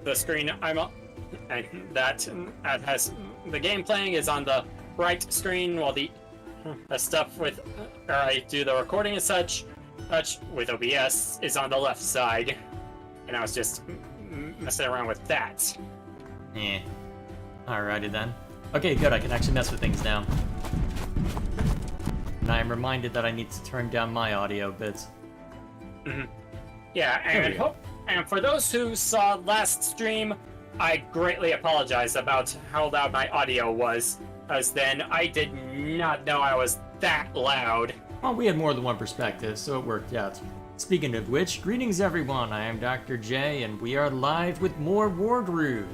the screen I'm on, and that has the game playing is on the right screen, while the stuff with I do the recording and such with OBS is on the left side, and I was just messing around with that. Yeah. Alrighty then. Okay, good. I can actually mess with things now. And I am reminded that I need to turn down my audio bits. Yeah, and for those who saw last stream, I greatly apologize about how loud my audio was, as then I did not know I was that loud. Well, we had more than one perspective, so it worked out. Speaking of which, greetings everyone, I am Dr. J, and we are live with more Wargroove.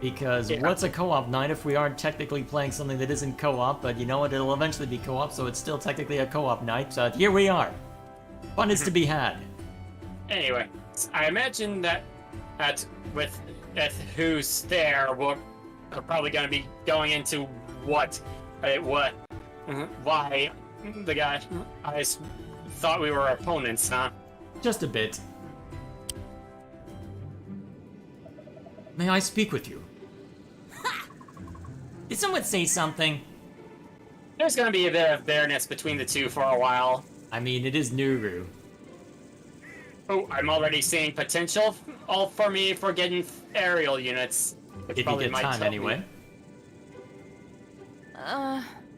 Because what's a co-op night if we aren't technically playing something that isn't co-op, but you know what, it'll eventually be co-op, so it's still technically a co-op night, so here we are. Fun is to be had. Anyway, I imagine that with who's there, we're probably going to be going into why the guy I thought we were opponents, huh? Just a bit. May I speak with you? Did someone say something? There's going to be a bit of bareness between the two for a while. I mean, it is Nuru. Oh, I'm already seeing potential all for me for getting aerial units. Did you get time anyway?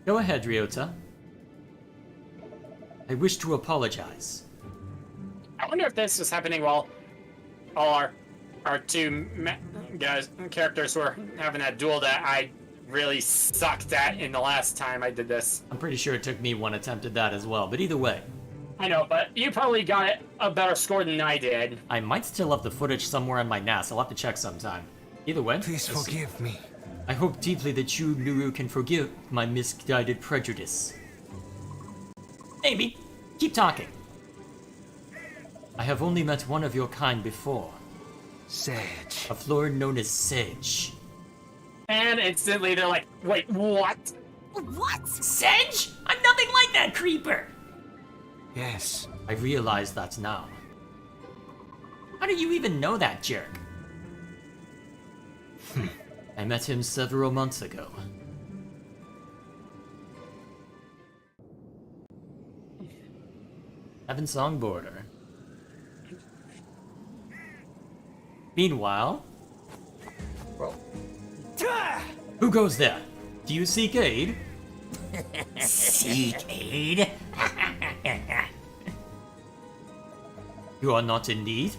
Go ahead, Ryota. I wish to apologize. I wonder if this was happening while all our two characters were having that duel that I really sucked at in the last time I did this. I'm pretty sure it took me one attempt at that as well, but either way. I know, but you probably got a better score than I did. I might still have the footage somewhere on my NAS. I'll have to check sometime. Either way. Please forgive me. I hope deeply that you, Nuru, can forgive my misguided prejudice. Maybe. Keep talking. I have only met one of your kind before. Sedge. A floor known as Sedge. And instantly they're like, wait, what? What? Sedge? I'm nothing like that creeper! Yes. I realize that now. How do you even know that jerk? I met him several months ago. Heaven Song Border. Meanwhile... Who goes there? Do you seek aid? Seek aid? You are not in need?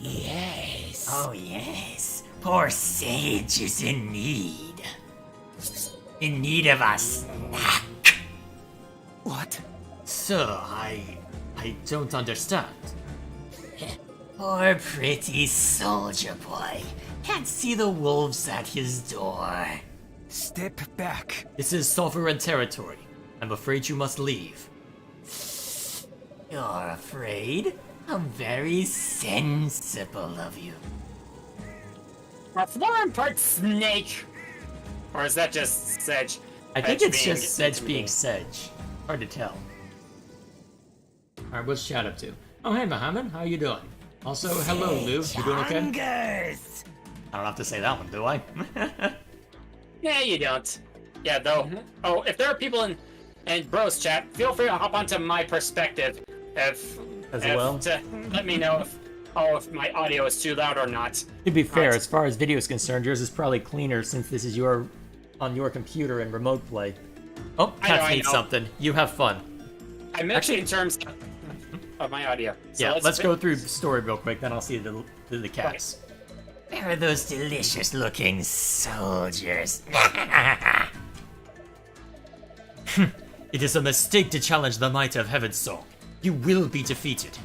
Yes. Oh, yes. Poor Sage is in need. In need of a snack. What? Sir, I don't understand. Poor pretty soldier boy. Can't see the wolves at his door. Step back. This is sovereign territory. I'm afraid you must leave. You're afraid? How very sensible of you. A foreign part snake? Or is that just Sedge? I think it's just Sedge being Sedge. Hard to tell. Alright, what's chat up to? Oh, hey, Mohammed. How you doing? Also, hello, Lou. You doing okay? I don't have to say that one, do I? Yeah, you don't. Yeah, though. Oh, if there are people in Bros chat, feel free to hop onto my perspective to let me know if my audio is too loud or not. To be fair, as far as video is concerned, yours is probably cleaner since this is on your computer in remote play. Oh, Cat hates something. You have fun. I meant in terms of my audio. So yeah, let's go through the story real quick, then I'll see the cats. Right. Where are those delicious-looking soldiers? It is a mistake to challenge the might of Heaven's Song. You will be defeated.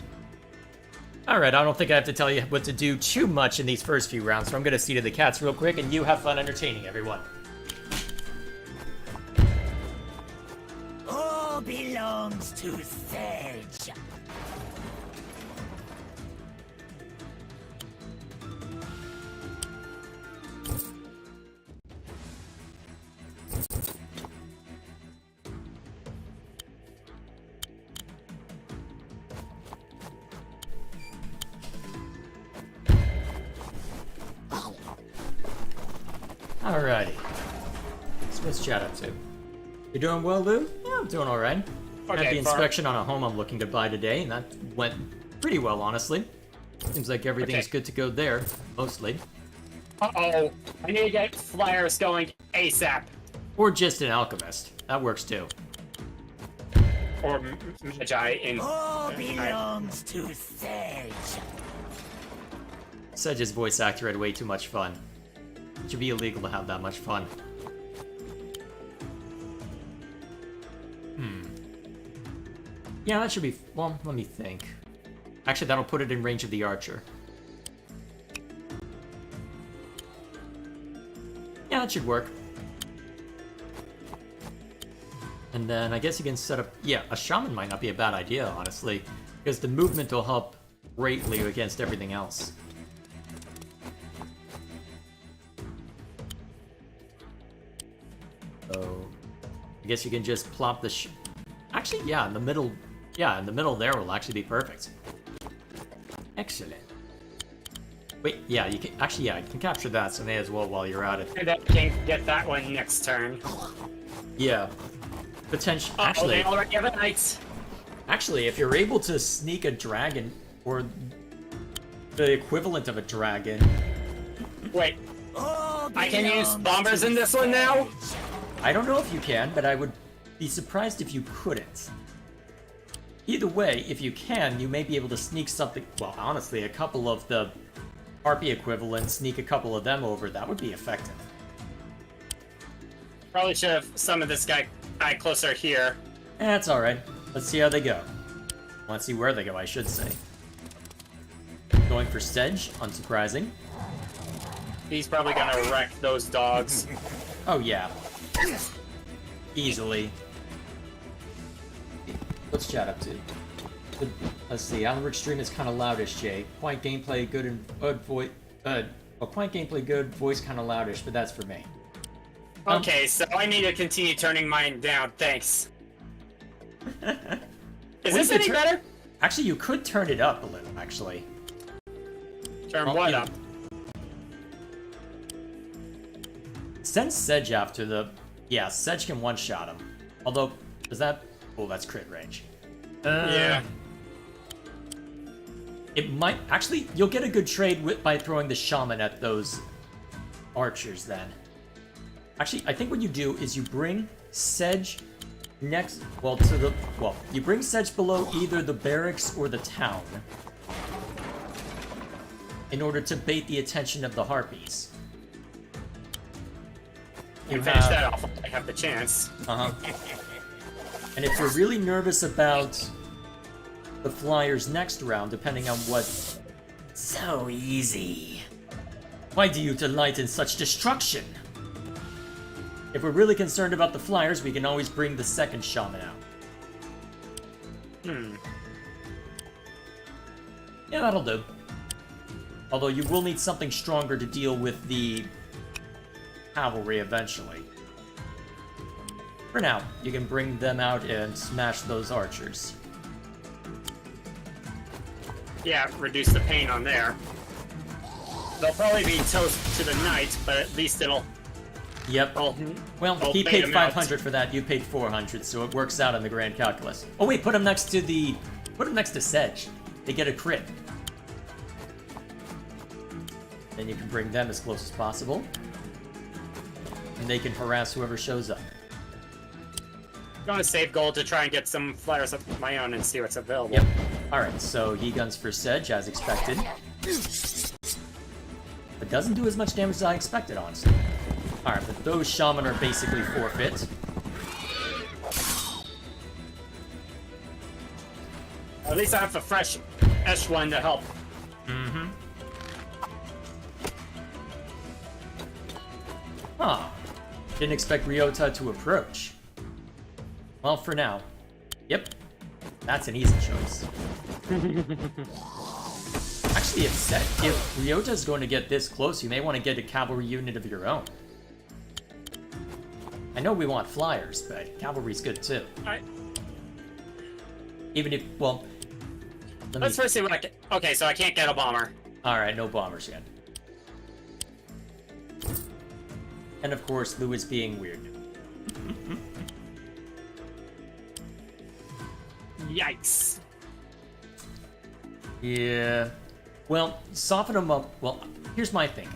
Alright, I don't think I have to tell you what to do too much in these first few rounds, so I'm gonna see to the cats real quick, and you have fun entertaining everyone. All belongs to Sedge. Alrighty. So what's chat up to? You doing well, Lou? Yeah, I'm doing alright. Okay, Had the inspection on a home I'm looking to buy today, and that went pretty well, honestly. Seems like everything's good to go there, mostly. Uh-oh. I need to get flyers going ASAP. Or just an alchemist. That works too. Or Magi in... All belongs to Sedge. Sedge's voice actor had way too much fun. It should be illegal to have that much fun. Yeah, that should be... Well, let me think. Actually, that'll put it in range of the archer. Yeah, that should work. And then I guess you can set up... Yeah, a shaman might not be a bad idea, honestly. Because the movement will help greatly against everything else. So... I guess you can just plop the... Actually, yeah, in the middle... Yeah, in the middle there will actually be perfect. Excellent. Wait, yeah, you can... Actually, yeah, you can capture that, so may as well while you're at it. And then can get that one next turn. Yeah. Potential. Actually, they already have a knight. Actually, if you're able to sneak a dragon, or the equivalent of a dragon... Wait, All I can use belongs bombers to in this one now? Sedge. I don't know if you can, but I would be surprised if you couldn't. Either way, if you can, you may be able to sneak something... Well, honestly, a couple of the Harpy equivalents, sneak a couple of them over, that would be effective. Probably should have summoned this guy closer here. That's alright. Let's see how they go. Let's see where they go, I should say. Going for Sedge, unsurprising. He's probably gonna wreck those dogs. Oh yeah. Easily. What's chat up to? Let's see, Alan stream is kind of loudish, Jay. Quiet gameplay, good and voice. Quiet gameplay, good, voice kind of loudish, but that's for me. Okay, so I need to continue turning mine down, thanks. Is this any better? Actually, you could turn it up a little, actually. Turn Well, what you- up? Send Sedge after the... Yeah, Sedge can one-shot him. Although, does that... Oh, that's crit range. Yeah. It might... Actually, you'll get a good trade by throwing the shaman at those archers, then. Actually, I think what you do is you bring Sedge next... Well, to the... Well, you bring Sedge below either the barracks or the town. In order to bait the attention of the Harpies. You finish that off. I have the chance. Uh-huh. And if you're really nervous about the Flyers next round, depending on what... So easy. Why do you delight in such destruction? If we're really concerned about the Flyers, we can always bring the second shaman out. Yeah, that'll do. Although you will need something stronger to deal with the cavalry eventually. For now, you can bring them out and smash those archers. Yeah, reduce the pain on there. They'll probably be toast to the knight, but at least it'll... Yep. I'll He bait paid him out. 500 for that, you paid 400, so it works out in the grand calculus. Oh wait, put him next to the... Put him next to Sedge. They get a crit. Then you can bring them as close as possible. And they can harass whoever shows up. I'm gonna save gold to try and get some flyers of my own and see what's available. Yep. Alright, so he guns for Sedge, as expected. But doesn't do as much damage as I expected, honestly. Alright, but those shaman are basically forfeit. At least I have a fresh one to help. Mm-hmm. Huh. Didn't expect Ryota to approach. Well, for now. Yep. That's an easy choice. Actually, if Ryota's going to get this close, you may want to get a cavalry unit of your own. I know we want flyers, but cavalry's good too. Even if, well... Let's first see what I can... Okay, so I can't get a bomber. Alright, no bombers yet. And of course, Lou is being weird. Yikes. Yeah. Well, soften them up. Well, here's my thinking.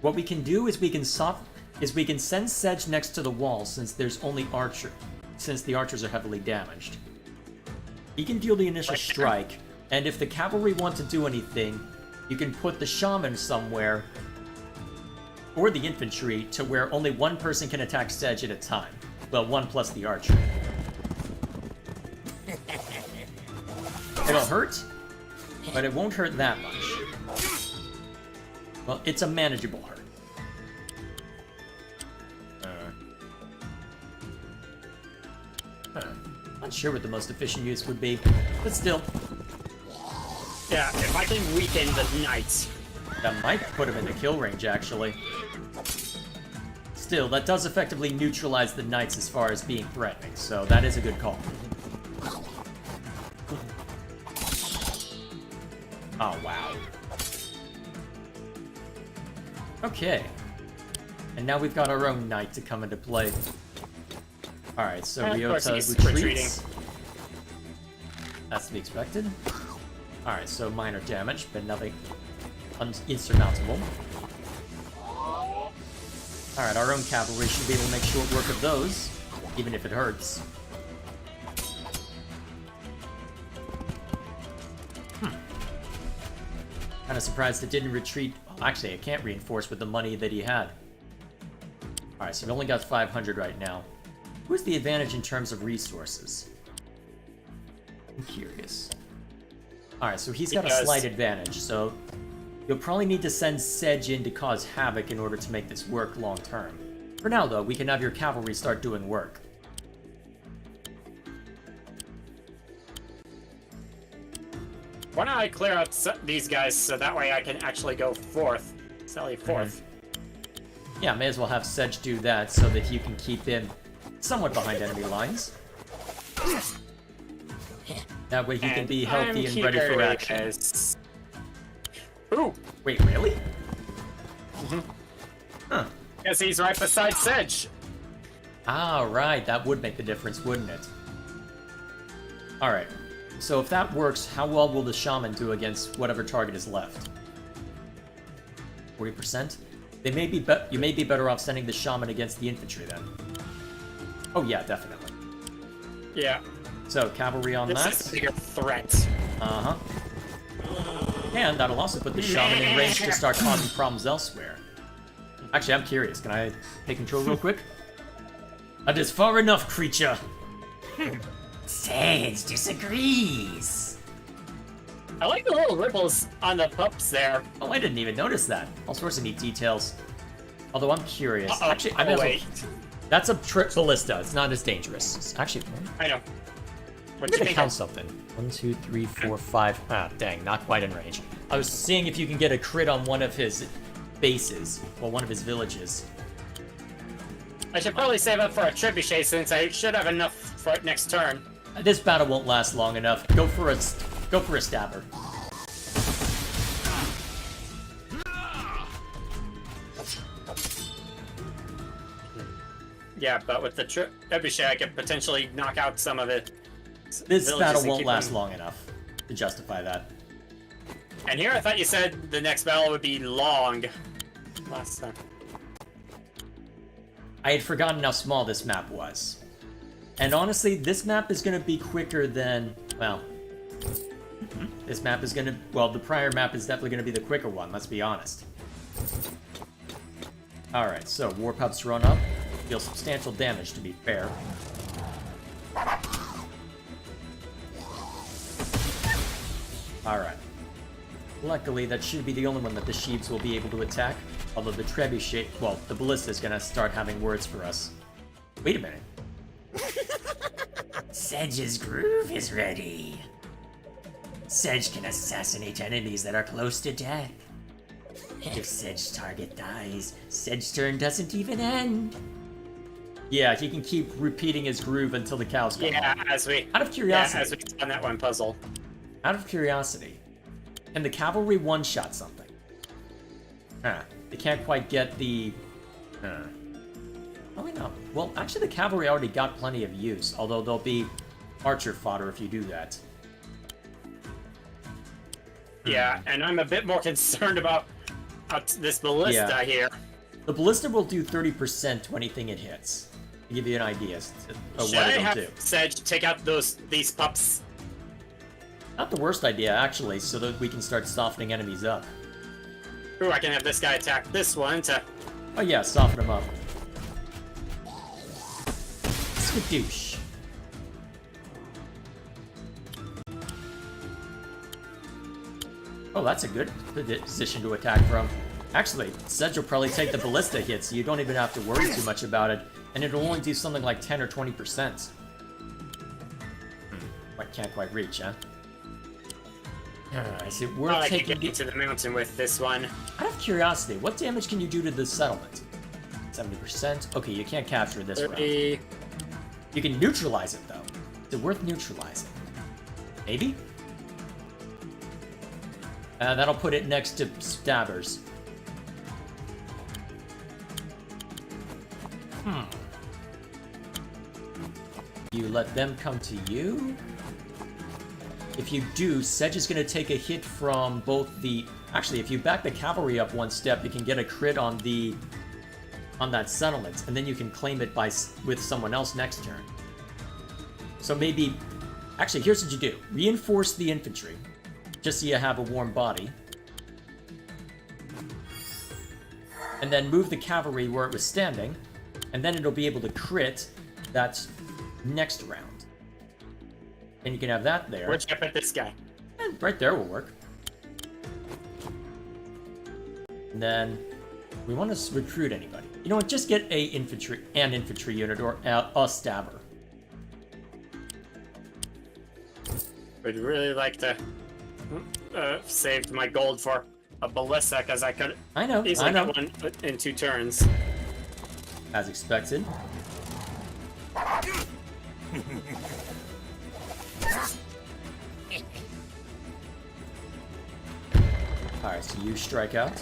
What we can do is we can send Sedge next to the wall since there's only archer. Since the archers are heavily damaged. He can deal the initial strike, and if the cavalry want to do anything, you can put the shaman somewhere, or the infantry, to where only one person can attack Sedge at a time. Well, one plus the archer. It'll hurt, but it won't hurt that much. Well, it's a manageable hurt. Not sure what the most efficient use would be, but still. Yeah, if I can weaken the knights. That might put him in the kill range, actually. Still, that does effectively neutralize the knights as far as being threatening, so that is a good call. Oh, wow. Okay. And now we've got our own knight to come into play. Alright, so Ryota retreats. That's to be expected. Alright, so minor damage, but nothing insurmountable. Alright, our own cavalry should be able to make short work of those, even if it hurts. Kinda surprised it didn't retreat. Well, actually, it can't reinforce with the money that he had. Alright, so we only got 500 right now. Who's the advantage in terms of resources? I'm curious. Alright, so he's got a slight advantage, so you'll probably need to send Sedge in to cause havoc in order to make this work long term. For now, though, we can have your cavalry start doing work. Why don't I clear out these guys so that way I can actually go forth? Sally forth. Yeah, may as well have Sedge do that so that you can keep him somewhat behind enemy lines. That way he can be healthy and ready for action. Ooh! Wait, really? Huh. Guess he's right beside Sedge. Ah, right. That would make the difference, wouldn't it? Alright. So if that works, how well will the shaman do against whatever target is left? 40%? You may be better off sending the shaman against the infantry then. Oh yeah, definitely. Yeah. So, cavalry on that. This is a bigger threat. Uh-huh. And that'll also put the shaman in range to start causing problems elsewhere. Actually, I'm curious. Can I take control real quick? That is far enough, creature! Sedge disagrees. I like the little ripples on the pups there. Oh, I didn't even notice that. All sorts of neat details. Although I'm curious. Actually, I wait. That's a ballista. It's not as dangerous. It's actually, I know. I'm gonna count something. 1, 2, 3, 4, 5. Ah, dang, not quite in range. I was seeing if you can get a crit on one of his bases, well, one of his villages. I should probably save up for a trebuchet since I should have enough for it next turn. This battle won't last long enough. Go for a stabber. Yeah, but with the trebuchet, I could potentially knock out some of it. This battle won't last long enough to justify that. And here I thought you said the next battle would be long. Last time. I had forgotten how small this map was. And honestly, this map is going to be quicker than, well, this map is going to, well, the prior map is definitely going to be the quicker one, let's be honest. Alright, so war pups run up. Deal substantial damage, to be fair. Alright. Luckily, that should be the only one that the sheeps will be able to attack. Although the trebuchet, well, the ballista is gonna start having words for us. Wait a minute. Sedge's groove is ready. Sedge can assassinate enemies that are close to death. If Sedge's target dies, Sedge's turn doesn't even end. Yeah, he can keep repeating his groove until the cows come Yeah, home. as we... Out of curiosity. Yeah, as we on that one puzzle. Out of curiosity. Can the cavalry one-shot something? Huh. They can't quite get the Probably not. Well, actually, the cavalry already got plenty of use, although they'll be archer fodder if you do that. Yeah, and I'm a bit more concerned about this ballista here. The ballista will do 30% to anything it hits. To give you an idea of Should what I it'll have do. Sedge take out these pups? Not the worst idea, actually, so that we can start softening enemies up. Ooh, I can have this guy attack this one to... Oh yeah, soften them up. Skadoosh. Oh, that's a good position to attack from. Actually, Sedge will probably take the ballista hit, so you don't even have to worry too much about it, and it'll only do something like 10 or 20%. Can't quite reach, huh? Is it worth I can taking get into the mountain with this one. Out of curiosity, what damage can you do to the settlement? 70%? Okay, you can't capture this round. 30... You can neutralize it, though. Is it worth neutralizing? Maybe? That'll put it next to stabbers. You let them come to you? If you do, Sedge is going to take a hit from both the... Actually, if you back the cavalry up one step, you can get a crit on that settlement, and then you can claim it with someone else next turn. So maybe... Actually, here's what you do. Reinforce the infantry, just so you have a warm body. And then move the cavalry where it was standing, and then it'll be able to crit that next round. And you can have that there. Where'd you put this guy? And right there will work. And then we want to recruit anybody. You know what? Just get an infantry unit or a stabber. Would really like to save my gold for a ballista because I could easily get one in 2 turns. As expected. Alright, so you strike out.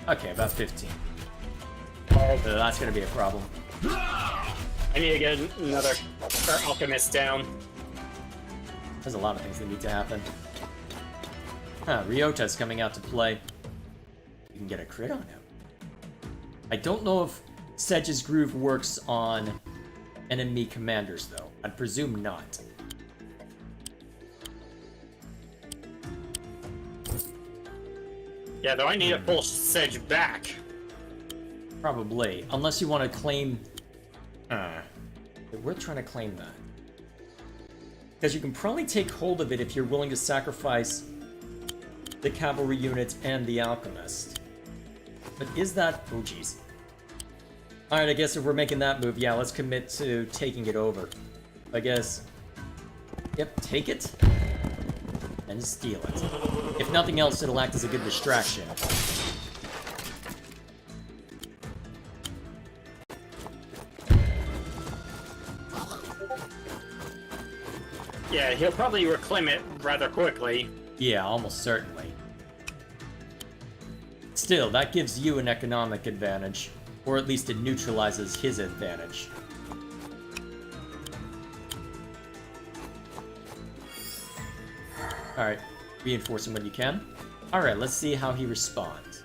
Okay, about 15. So that's gonna be a problem. I need to get another alchemist down. There's a lot of things that need to happen. Ryota's coming out to play. You can get a crit on him. I don't know if Sedge's Groove works on enemy commanders, though. I'd presume not. Yeah, though I need to pull Sedge back. Probably. Unless you want to claim... We're trying to claim that. Because you can probably take hold of it if you're willing to sacrifice the cavalry units and the alchemist. But is that... Oh, jeez. Alright, I guess if we're making that move, yeah, let's commit to taking it over. I guess... Yep, take it. And steal it. If nothing else, it'll act as a good distraction. Yeah, he'll probably reclaim it rather quickly. Yeah, almost certainly. Still, that gives you an economic advantage. Or at least it neutralizes his advantage. Alright, reinforce him when you can. Alright, let's see how he responds.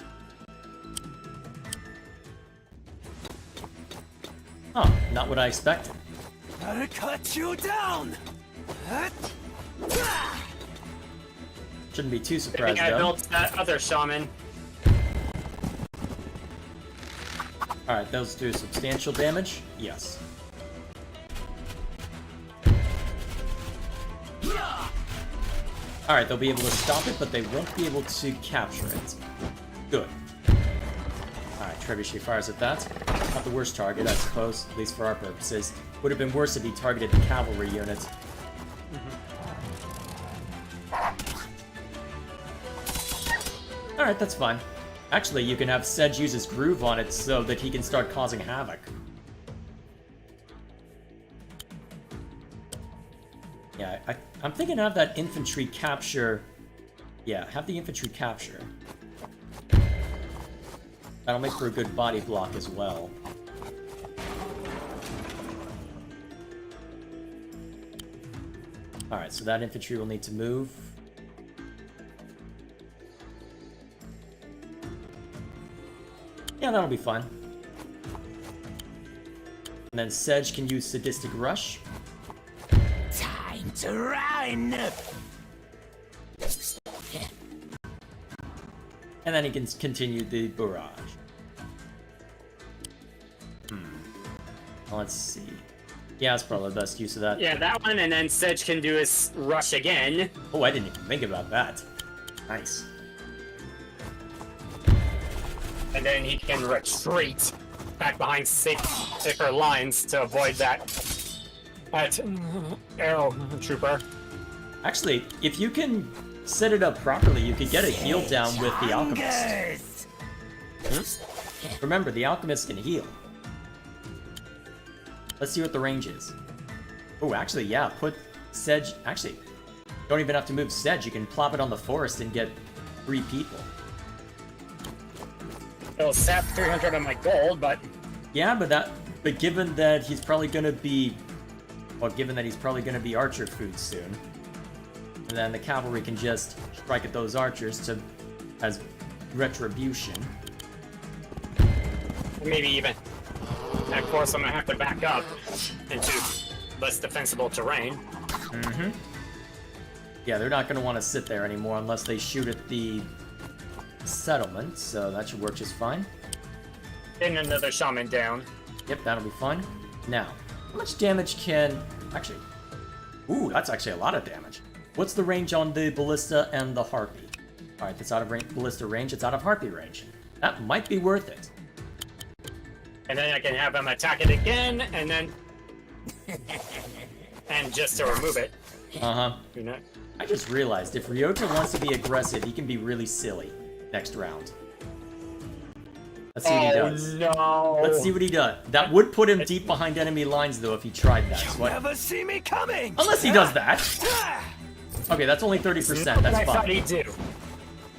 Huh, not what I expected. I'll cut you down! Shouldn't be too I surprised, think I though. built that other shaman. Alright, those do substantial damage? Yes. Alright, they'll be able to stop it, but they won't be able to capture it. Good. Alright, Trebuchet fires at that. Not the worst target, I suppose, at least for our purposes. Would have been worse if he targeted the cavalry unit. Alright, that's fine. Actually, you can have Sedge use his groove on it so that he can start causing havoc. Yeah, I'm thinking of that infantry capture. Yeah, have the infantry capture. That'll make for a good body block as well. Alright, so that infantry will need to move. Yeah, that'll be fine. And then Sedge can use Sadistic Rush. Time to run! And then he can continue the barrage. Let's see. Yeah, that's probably the best use of that. Yeah, that one, and then Sedge can do his rush again. Oh, I didn't even think about that. Nice. And then he can retreat back behind safer lines to avoid that arrow trooper. Actually, if you can set it up properly, you could get a heal down with the Alchemist. Remember, the Alchemist can heal. Let's see what the range is. Oh, actually, yeah, put Sedge... Actually, don't even have to move Sedge. You can plop it on the forest and get 3 people. It'll sap 300 of my gold, but... Yeah, but given that he's probably gonna be... Well, given that he's probably gonna be archer food soon, and then the cavalry can just strike at those archers as retribution. Maybe even... And of course, I'm gonna have to back up into less defensible terrain. Yeah, they're not gonna want to sit there anymore unless they shoot at the settlement, so that should work just fine. And another shaman down. Yep, that'll be fine. Now, how much damage can... Actually... Ooh, that's actually a lot of damage. What's the range on the Ballista and the Harpy? Alright, that's out of Ballista range, it's out of Harpy range. That might be worth it. And then I can have him attack it again, and then... and just to remove it. Uh-huh. You know? I just realized, if Ryota wants to be aggressive, he can be really silly next round. Let's see what he does. No! Let's see what he does. That would put him deep behind enemy lines, though, if he tried that. So Never see me coming! unless he does that. Okay, that's only 30%. That's I thought fine. he'd do.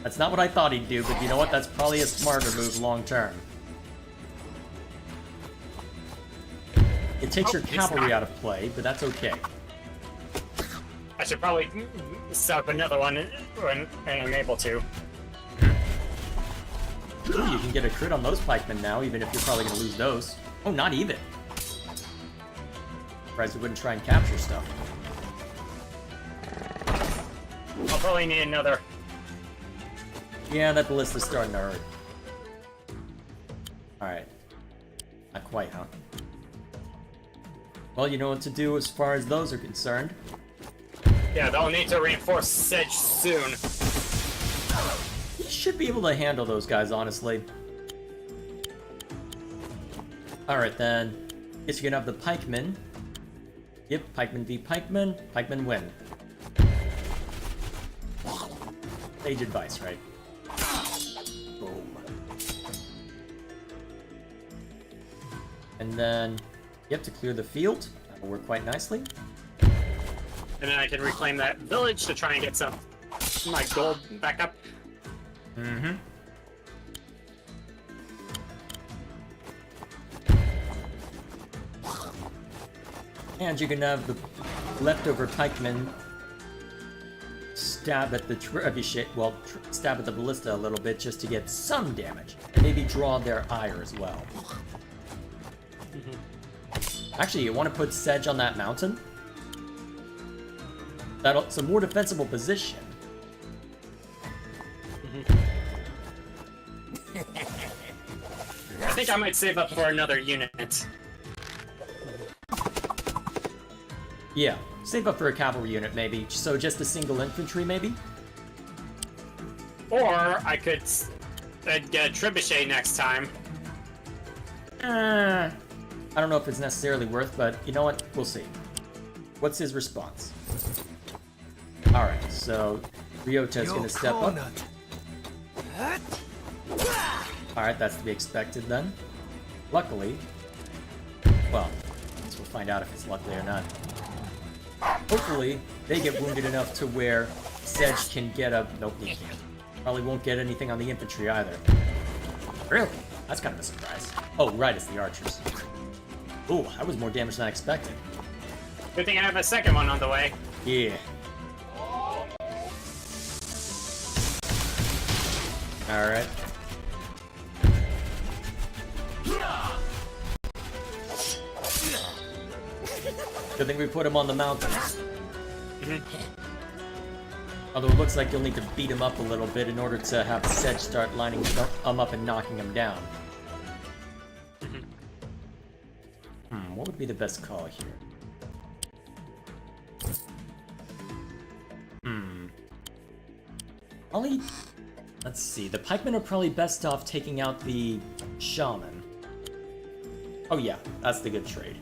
That's not what I thought he'd do, but you know what? That's probably a smarter move long term. It takes your it's cavalry not. out of play, but that's okay. I should probably set up another one when I'm able to. Ooh, you can get a crit on those pikemen now, even if you're probably going to lose those. Oh, not even. Surprised we wouldn't try and capture stuff. I'll probably need another. Yeah, that ballista's starting to hurt. Alright. Not quite, huh? Well, you know what to do as far as those are concerned. Yeah, they'll need to reinforce Sedge soon. You should be able to handle those guys, honestly. Alright then. Guess you're gonna have the pikemen. Yep, pikemen v pikemen. Pikemen win. Sage advice, right? Boom. And then you have to clear the field. That'll work quite nicely. And then I can reclaim that village to try and get some my gold back up. Mm-hmm. And you can have the leftover pikemen stab at the trebuchet, well, stab at the ballista a little bit just to get some damage, and maybe draw their ire as well. Actually, you want to put Sedge on that mountain? That's a more defensible position. I think I might save up for another unit. Yeah, save up for a cavalry unit maybe. So just a single infantry maybe? Or I could get a trebuchet next time. I don't know if it's necessarily worth, but you know what? We'll see. What's his response? Alright, so Ryota's gonna step up. Alright, that's to be expected then. Luckily, well, I guess we'll find out if it's luckily or not. Hopefully, they get wounded enough to where Sedge can get a... Nope, he can't. Probably won't get anything on the infantry either. Really? That's kind of a surprise. Oh, right, it's the archers. Ooh, that was more damage than I expected. Good thing I have a second one on the way. Yeah. Alright. Good thing we put him on the mountain. Although it looks like you'll need to beat him up a little bit in order to have Sedge start lining him up and knocking him down. What would be the best call here? Probably... Let's see, the pikemen are probably best off taking out the shaman. Oh yeah, that's the good trade.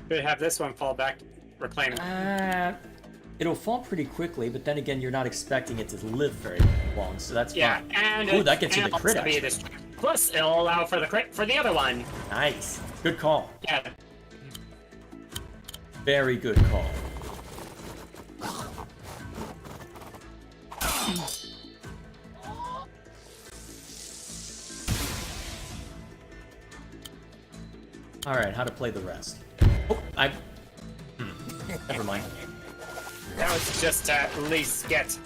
Could have this one fall back, reclaim. It'll fall pretty quickly, but then again, you're not expecting it to live very long, so that's Yeah, fine. and Ooh, that gets you the it'll crit, also be actually. Plus, it'll allow for the crit for the other one. Nice. Good call. Yeah. Very good call. Alright, how to play the rest. Oh, never mind. That was just to at least get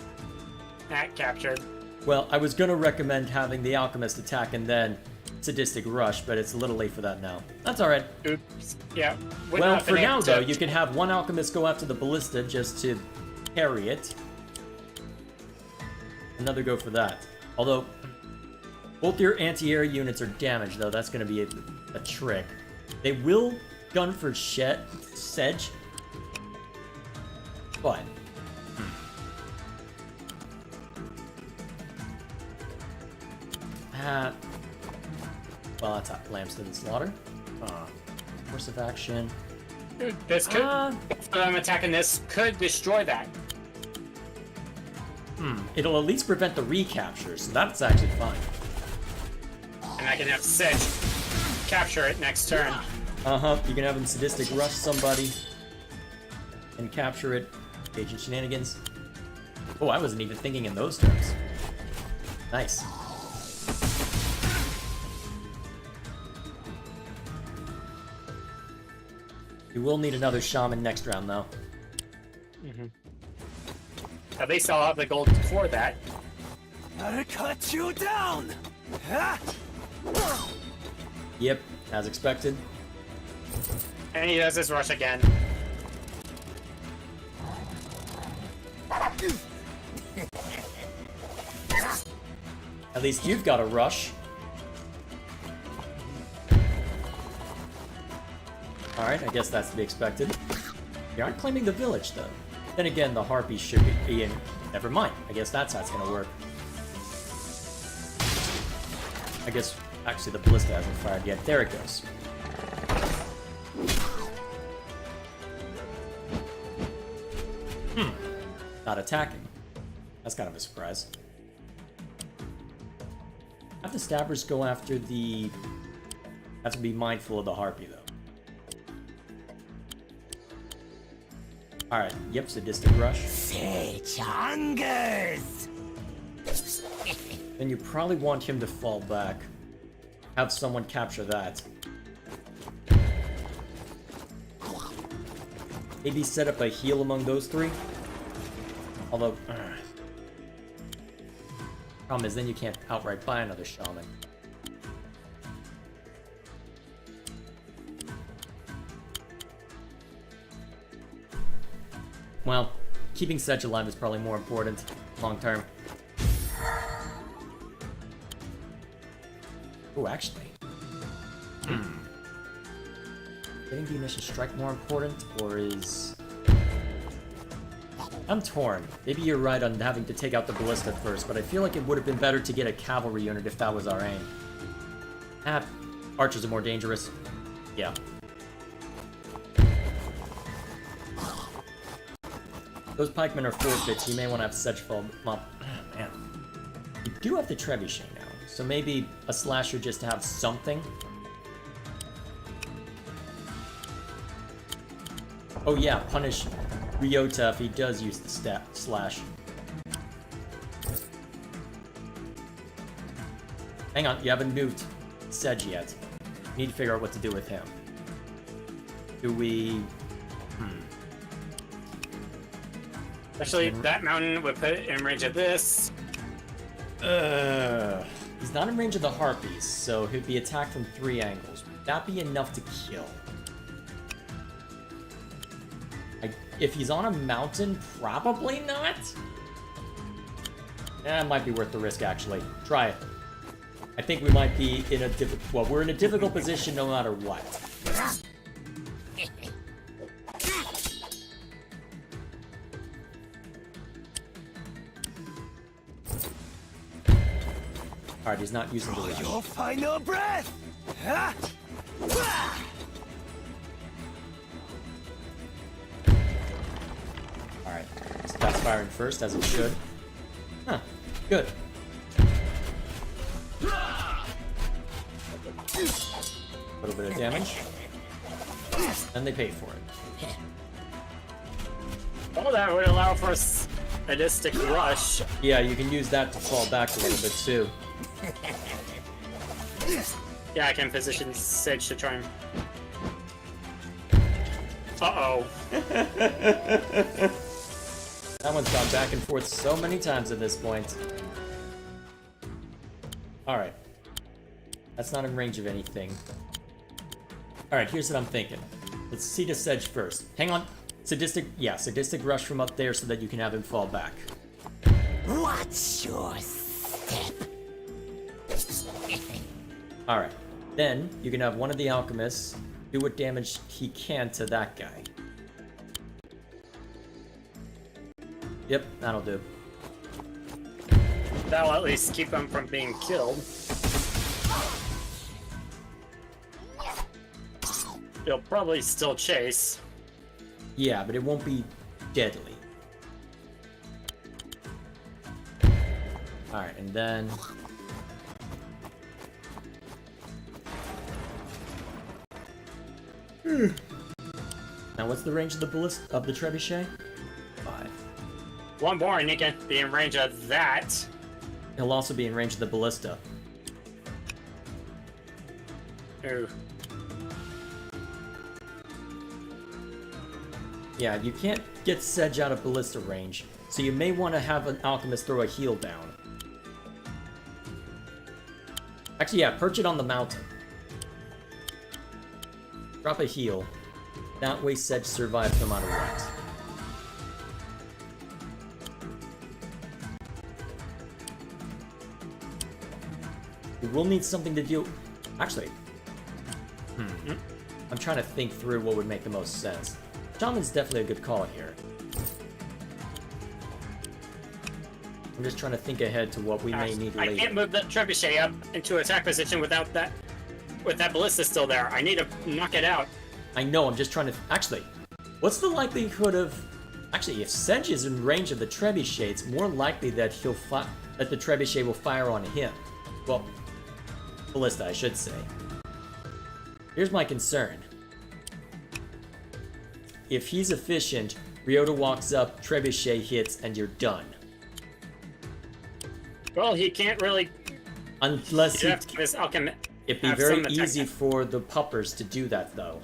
that captured. Well, I was gonna recommend having the Alchemist attack and then Sadistic Rush, but it's a little late for that now. That's alright. Oops. Yeah. Would Well, not for been now, able though, to- you can have one Alchemist go after the Ballista just to parry it. Another go for that. Although, both your anti-air units are damaged, though. That's going to be a trick. They will gun for Sedge. But... well, that's Lambston Slaughter. Course of action. Dude, this could. If I'm attacking this, could destroy that. It'll at least prevent the recapture, so that's actually fine. And I can have Sedge capture it next turn. You can have him Sadistic Rush somebody and capture it. Sedge Shenanigans. Oh, I wasn't even thinking in those terms. Nice. You will need another shaman next round, though. At least I'll have the gold for that. I'll cut you down! Ha! Yep, as expected. And he does his rush again. At least you've got a rush. Alright, I guess that's to be expected. You aren't claiming the village, though. Then again, the Harpies should be in... Never mind. I guess that's how it's gonna work. I guess, actually, the Ballista hasn't fired yet. There it goes. Not attacking. That's kind of a surprise. Have the Stabbers go after the... Have to be mindful of the Harpy, though. Alright, yep, Sadistic Rush. Sedge hungers! Then you probably want him to fall back. Have someone capture that. Maybe set up a heal among those three? Although... problem is, then you can't outright buy another shaman. Well, keeping Sedge alive is probably more important, long term. Oh, actually. Getting the initial strike more important, or is... I'm torn. Maybe you're right on having to take out the Ballista first, but I feel like it would have been better to get a cavalry unit if that was our aim. Archers are more dangerous. Yeah. Those pikemen are forfeits, you may want to have Sedge fall up. Oh, man. You do have the trebuchet now, so maybe a slasher just to have something. Oh yeah, punish Ryota if he does use the slash. Hang on, you haven't moved Sedge yet. Need to figure out what to do with him. Do we... Actually, that mountain would put it in range of this. He's not in range of the harpies, so he'd be attacked from 3 angles. Would that be enough to kill? If he's on a mountain, probably not. It might be worth the risk, actually. Try it. I think we might be in a well, we're in a difficult position no matter what. Alright, he's not using the rush. Your final breath! Ha! Alright, so that's firing first, as it should. Huh, good. A little bit of damage. And they paid for it. Oh, that would allow for a sadistic rush. Yeah, you can use that to fall back a little bit too. Yeah, I can position Sedge to try and... Uh-oh. That one's gone back and forth so many times at this point. Alright. That's not in range of anything. Alright, here's what I'm thinking. Let's see the Sedge first. Hang on. Sadistic rush from up there so that you can have him fall back. What's your step? Alright. Then, you can have one of the alchemists do what damage he can to that guy. Yep, that'll do. That'll at least keep him from being killed. He'll probably still chase. Yeah, but it won't be deadly. Alright, and then... Now, what's the range of the trebuchet? 5. One more and he can be in range of that. He'll also be in range of the ballista. Ooh. Yeah, you can't get Sedge out of ballista range, so you may want to have an alchemist throw a heal down. Actually, yeah, perch it on the mountain. Drop a heal. That way Sedge survives no matter what. We will need something to deal... Actually... I'm trying to think through what would make the most sense. Shaman's definitely a good call here. I'm just trying to think ahead to what we may need later. I can't move that trebuchet up into attack position without that... with that ballista still there. I need to knock it out. I know, I'm just trying to... Actually, what's the likelihood of... Actually, if Sedge is in range of the trebuchet, it's more likely that that the trebuchet will fire on him. Well, ballista, I should say. Here's my concern. If he's efficient, Ryota walks up, trebuchet hits, and you're done. Well, he can't really... Unless he... have to give his alchemy... It'd be have very some attack. easy for the puppers to do that, though.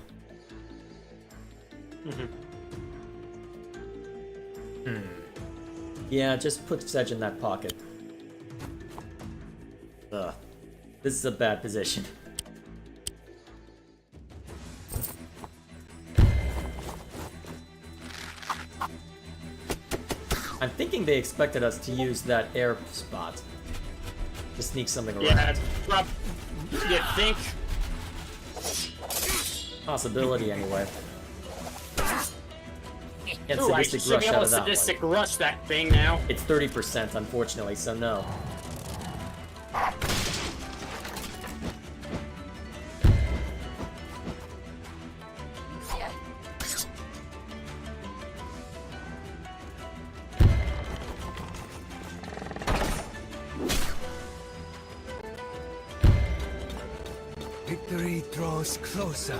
Yeah, just put Sedge in that pocket. Ugh. This is a bad position. I'm thinking they expected us to use that air spot to sneak something around. Yeah, you think? Possibility, anyway. Can't Ooh, I sadistic should rush be out able to of that sadistic one. rush that thing now. It's 30%, unfortunately, so no. Victory draws closer.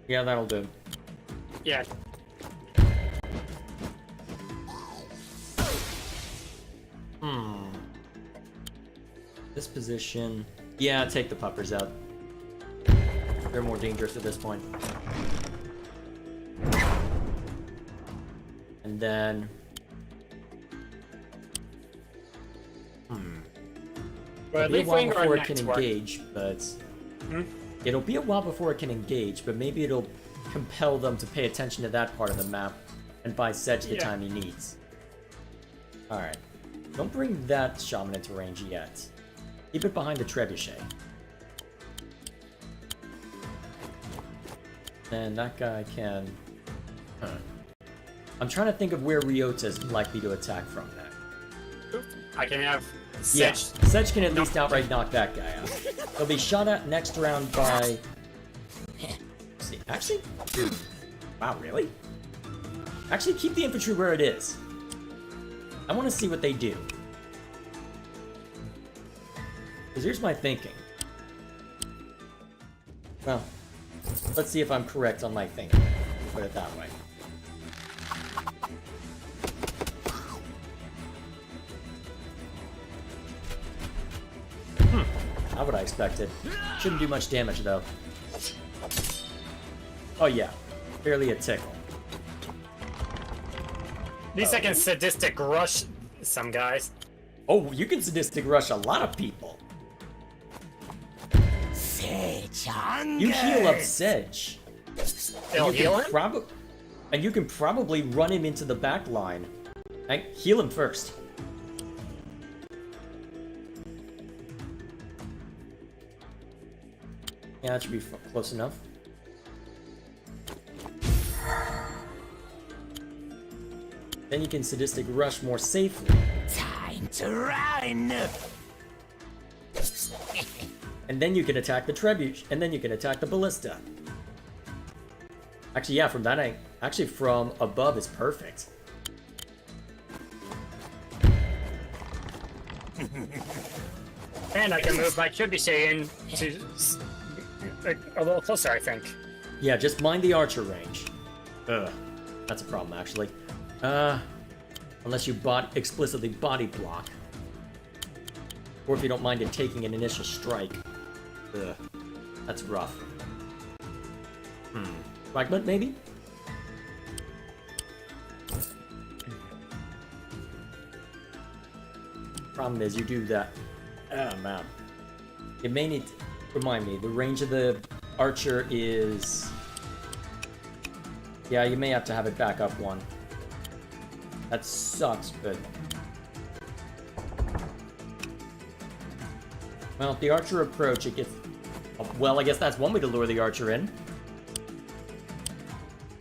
Yeah, that'll do. Yeah. This position... Yeah, take the puppers out. They're more dangerous at this point. And then... Well, It'll be a while Leafwing or before it can Network? engage, but... It'll be a while before it can engage, but maybe it'll compel them to pay attention to that part of the map and buy Sedge the time he needs. Alright. Don't bring that shaman into range yet. Keep it behind the trebuchet. And that guy can... I'm trying to think of where Ryota is likely to attack from there. I can have Yeah, Sedge. Sedge can at least outright knock that guy out. He'll be shot at next round by... Let's see, actually... Wow, really? Actually, keep the infantry where it is. I want to see what they do. Because here's my thinking. Well, let's see if I'm correct on my thinking. Put it that way. Not what I expected. Shouldn't do much damage, though. Oh yeah, barely a tickle. At least I can sadistic rush some guys. Oh, you can sadistic rush a lot of people. Sedge You heal up Sedge. They'll heal him? And you can probably run him into the back line. And heal him first. Yeah, that should be close enough. Then you can sadistic rush more safely. Time to run! And then you can attack the trebuchet, and then you can attack the ballista. Actually, yeah, from that actually from above is perfect. And I can move my trebuchet in to a little closer, I think. Yeah, just mind the archer range. Ugh, that's a problem actually. Unless you explicitly body block, or if you don't mind it taking an initial strike. Ugh, that's rough. Fragment maybe? Problem is, you do that. Oh man. You may need to remind me, the range of the archer is... Yeah, you may have to have it back up one. That sucks, but... Well, if the archer approach, it gets... Well, I guess that's one way to lure the archer in.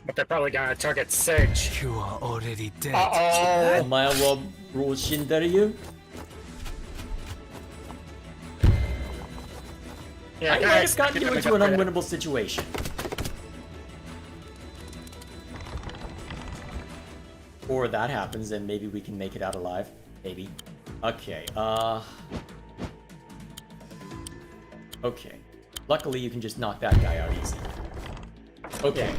But they're probably gonna target Sedge. You are already dead. Uh-oh! Omae wa Roshinderu? Yeah, I might have gotten you into an unwinnable situation. Or that happens, and maybe we can make it out alive. Maybe. Okay, Okay. Luckily, you can just knock that guy out easy. Okay.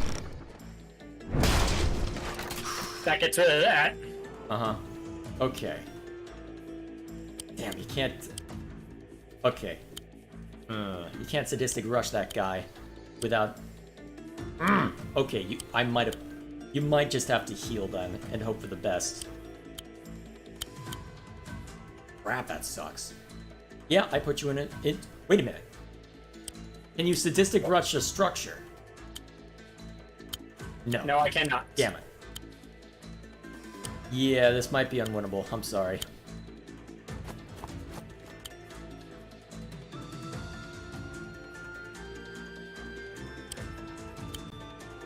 That gets rid of that. Uh-huh. Okay. Damn, you can't... Okay. You can't sadistic rush that guy without... Okay, you might just have to heal then and hope for the best. Crap, that sucks. Yeah, I put you in it. Wait a minute. Can you sadistic rush a structure? No. No, I cannot. Damn it. Yeah, this might be unwinnable. I'm sorry.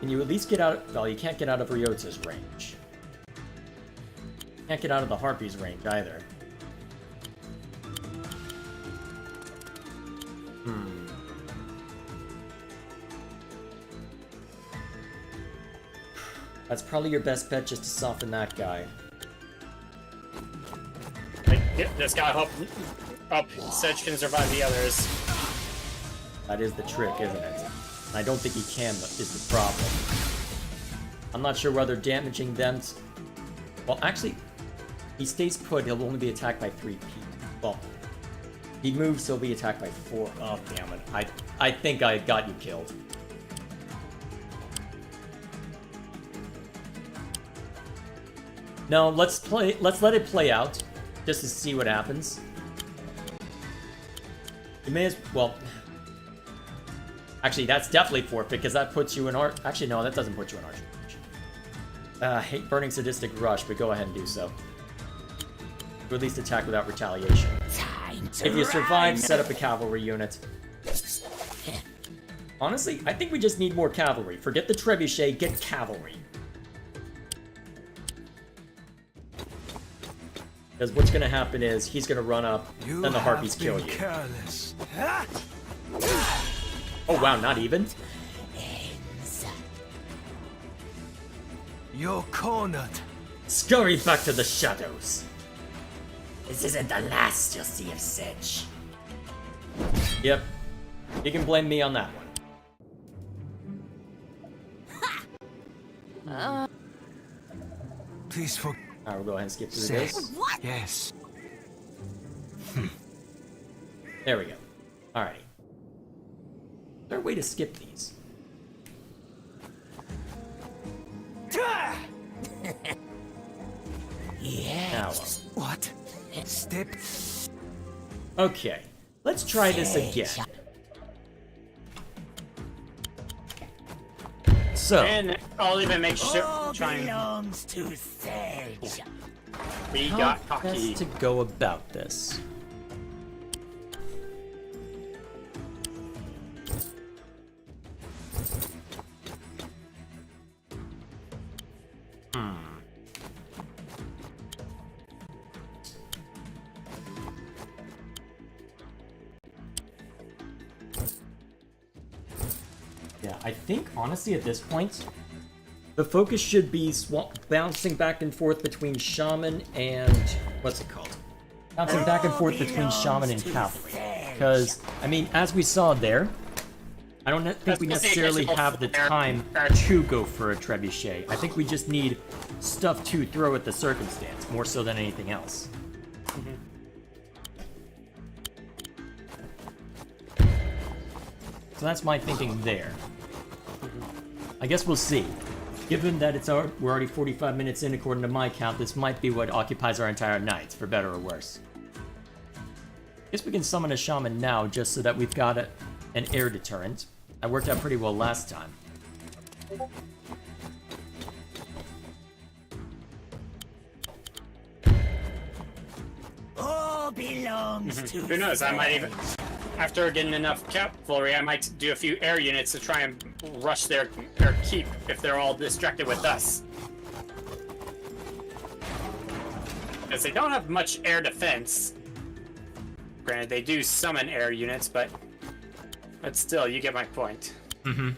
Can you at least get out... Well, you can't get out of Ryota's range. Can't get out of the Harpy's range either. That's probably your best bet, just to soften that guy. This guy up Sedge can survive the others. That is the trick, isn't it? And I don't think he can, is the problem. I'm not sure whether damaging them... Well, actually... he stays put, he'll only be attacked by 3 people. Well, he moves, he'll be attacked by 4. Oh, damn it. I think I got you killed. No, let's let it play out, just to see what happens. You may as well. Actually, that's definitely forfeit because that puts you in art. Actually, no, that doesn't put you in arch. Hate burning sadistic rush, but go ahead and do so. Or at least attack without retaliation. If you survive, set up a cavalry unit. Honestly, I think we just need more cavalry. Forget the trebuchet, get cavalry. Because what's going to happen is he's going to run up, and the harpies kill you. Careless. Oh wow, not even? You're cornered. Scurry back to the shadows. This isn't the last you'll see of Sedge. Yep. You can blame me on that one. Please for. Alright, we'll go ahead and skip through Sedge. this. Yes. There we go. Alright. Is there a way to skip these? Yeah. Now, What? Step. okay. Let's try this again. So, And I'll even make sure. All Try and belongs to Sedge. we how got cocky. best to go about this? Yeah, I think, honestly, at this point, the focus should be bouncing back and forth between Shaman and... what's it called? Bouncing back and forth between Shaman and Cavalry. Because, I mean, as we saw there, I don't think we necessarily have the time to go for a trebuchet. I think we just need stuff to throw at the circumstance, more so than anything else. So that's my thinking there. I guess we'll see. Given that we're already 45 minutes in according to my count, this might be what occupies our entire night, for better or worse. Guess we can summon a shaman now, just so that we've got an air deterrent. That worked out pretty well last time. All belongs to Who knows? I might even, after getting enough cavalry, I might do a few air units to try and rush their keep if they're all distracted with us. Because they don't have much air defense. Granted, they do summon air units, but still, you get my point. Mm-hmm.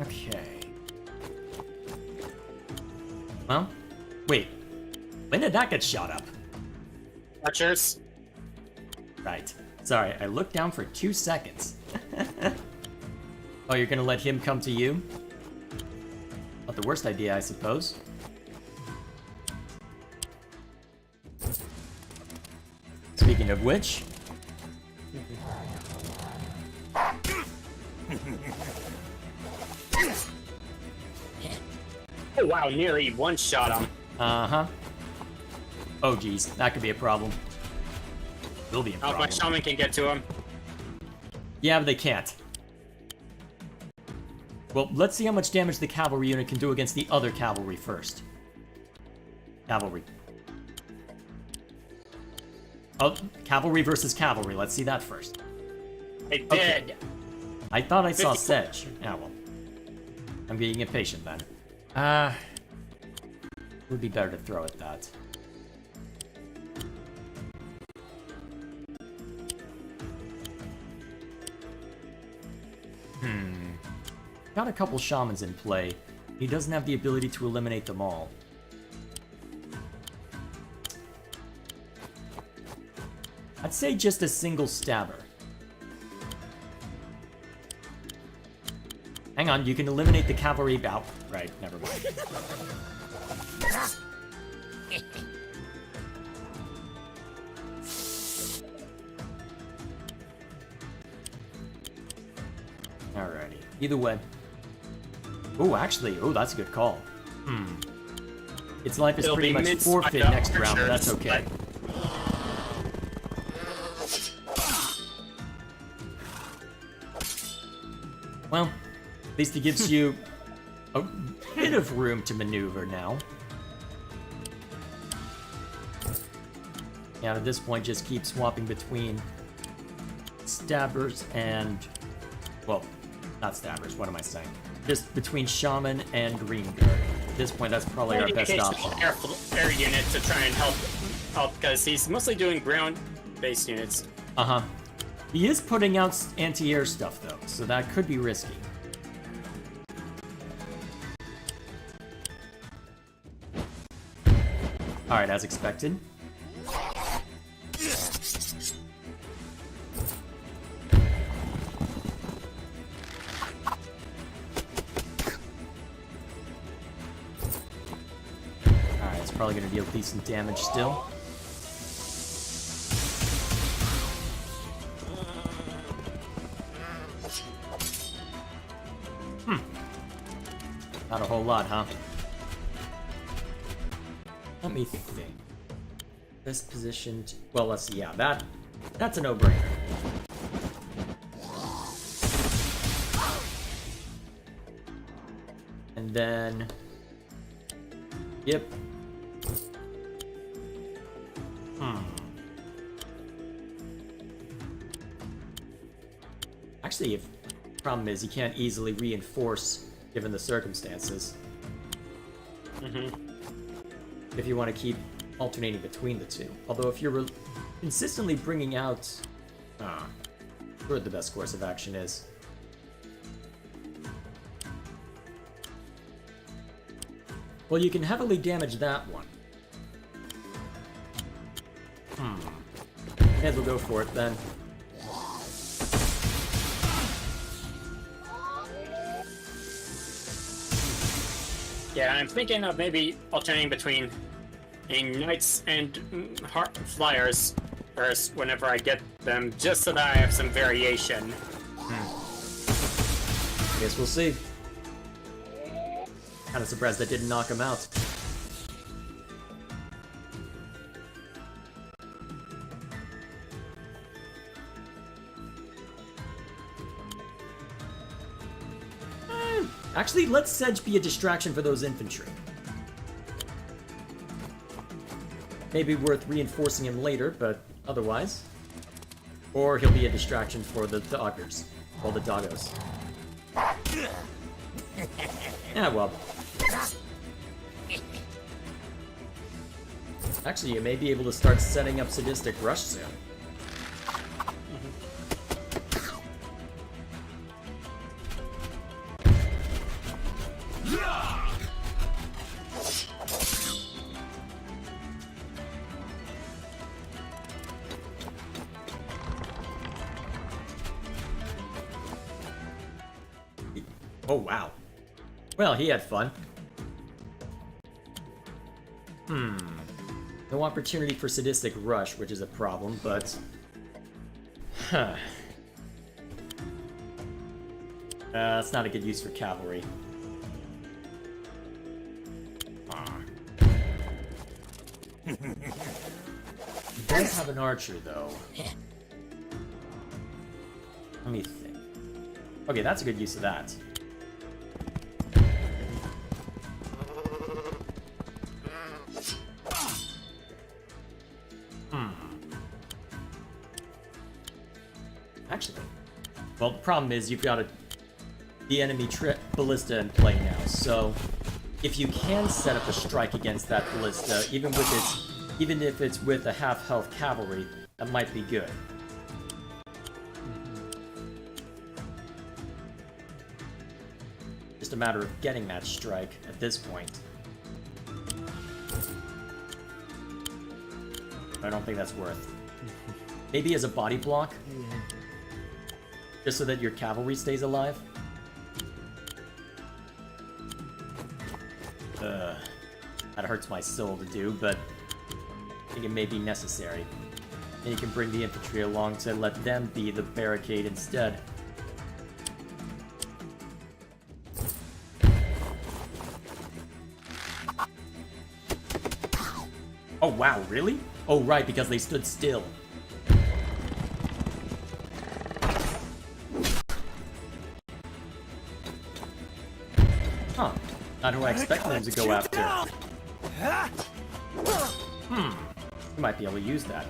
Okay. Well, wait. When did that get shot up? Archers. Right. Sorry, I looked down for 2 seconds. Oh, you're gonna let him come to you? Not the worst idea, I suppose. Speaking of which... Oh wow, nearly one-shot him. Uh-huh. Oh geez, that could be a problem. Will be a Oh, problem. my shaman can get to him. Yeah, but they can't. Well, let's see how much damage the cavalry unit can do against the other cavalry first. Cavalry. Oh, cavalry versus cavalry. Let's see that first. They did. Okay. I thought I saw 50. Sedge. Yeah, well. I'm getting impatient then. would be better to throw at that. Got a couple shamans in play. He doesn't have the ability to eliminate them all. I'd say just a single stabber. Hang on, you can eliminate the cavalry bout. Right, never mind. Alrighty. Either way. Oh, actually, that's a good call. Its life is It'll pretty be much mince forfeit up next for round, but sure, that's okay. Well, at least it gives you a bit of room to maneuver now. And at this point, just keep swapping between stabbers and... Well, not stabbers, what am I saying? Just between shaman and green guard. At this point, that's probably our best option. Air unit to try and help because he's mostly doing ground-based units. Uh-huh. He is putting out anti-air stuff, though, so that could be risky. Alright, as expected. Alright, it's probably going to deal decent damage still. Not a whole lot, huh? Let me think. Best positioned... Well, let's see. Yeah, that's a no-brainer. And then... Yep. Actually, if the problem is you can't easily reinforce given the circumstances. If you want to keep alternating between the two. Although if you're consistently bringing out... sure the best course of action is. Well, you can heavily damage that one. May as well go for it then. Yeah, I'm thinking of maybe alternating between knights and flyers first whenever I get them, just so that I have some variation. I guess we'll see. Kind of surprised that didn't knock him out. Actually, let Sedge be a distraction for those infantry. Maybe worth reinforcing him later, but otherwise. Or he'll be a distraction for the doggers. Or the doggos. Yeah, well. Actually, you may be able to start setting up Sadistic Rush soon. Oh, wow. Well, he had fun. No opportunity for Sadistic Rush, which is a problem, but... That's not a good use for cavalry. He does have an archer, though. Let me think. Okay, that's a good use of that. Actually, well, the problem is you've got the enemy ballista in play now, so if you can set up a strike against that ballista, even if it's with a half-health cavalry, that might be good. Just a matter of getting that strike at this point. I don't think that's worth. Maybe as a body block? Just so that your cavalry stays alive? That hurts my soul to do, but I think it may be necessary. And you can bring the infantry along to let them be the barricade instead. Oh wow, really? Oh right, because they stood still. Huh. Not who I expected them to go after. You might be able to use that.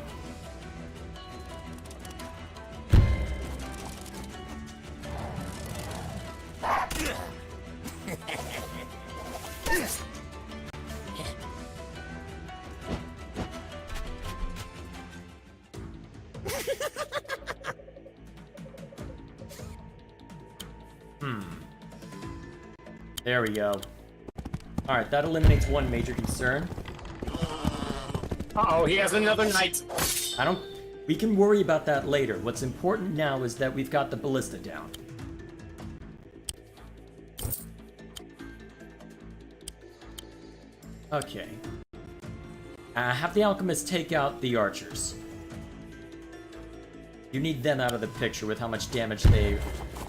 There we go. Alright, that eliminates one major concern. Uh-oh, he has another knight. We can worry about that later. What's important now is that we've got the ballista down. Okay. Have the alchemists take out the archers. You need them out of the picture with how much damage they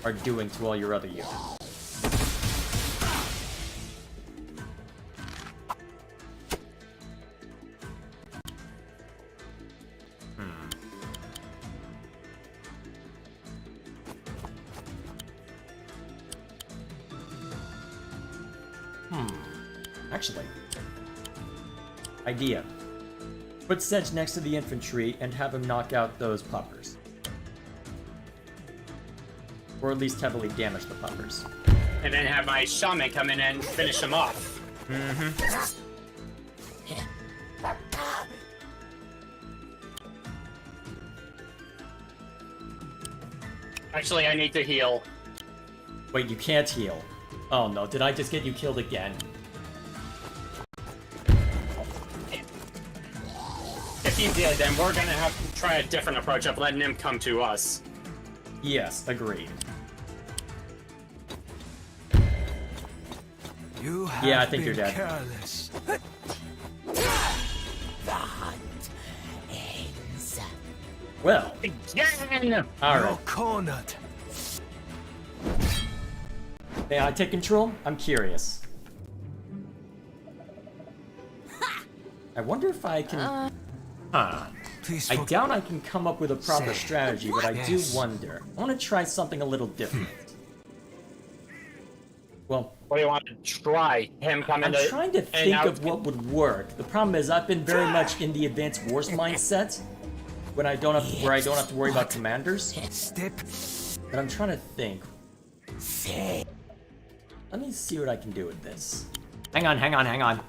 are doing to all your other units. Actually. Idea. Put Sedge next to the infantry and have him knock out those puppers. Or at least heavily damage the puppers. And then have my shaman come in and finish him off. Actually, I need to heal. Wait, you can't heal. Oh no, did I just get you killed again? If he did, then we're gonna have to try a different approach of letting him come to us. Yes, agreed. You have Yeah, I think you're been dead. careless. The hunt ends. Well, Again! alright. You're cornered. May I take control? I'm curious. I wonder if I can... Please I forgive doubt I can come up with a proper Say, strategy, but I do yes. wonder. I want to try something a little different. Well, What do you want to try? Him coming I'm to... trying to and think out- of what would work. The problem is I've been very much in the advanced wars mindset, where I don't have to worry about commanders. Step. But I'm trying to think. Say. Let me see what I can do with this. Hang on.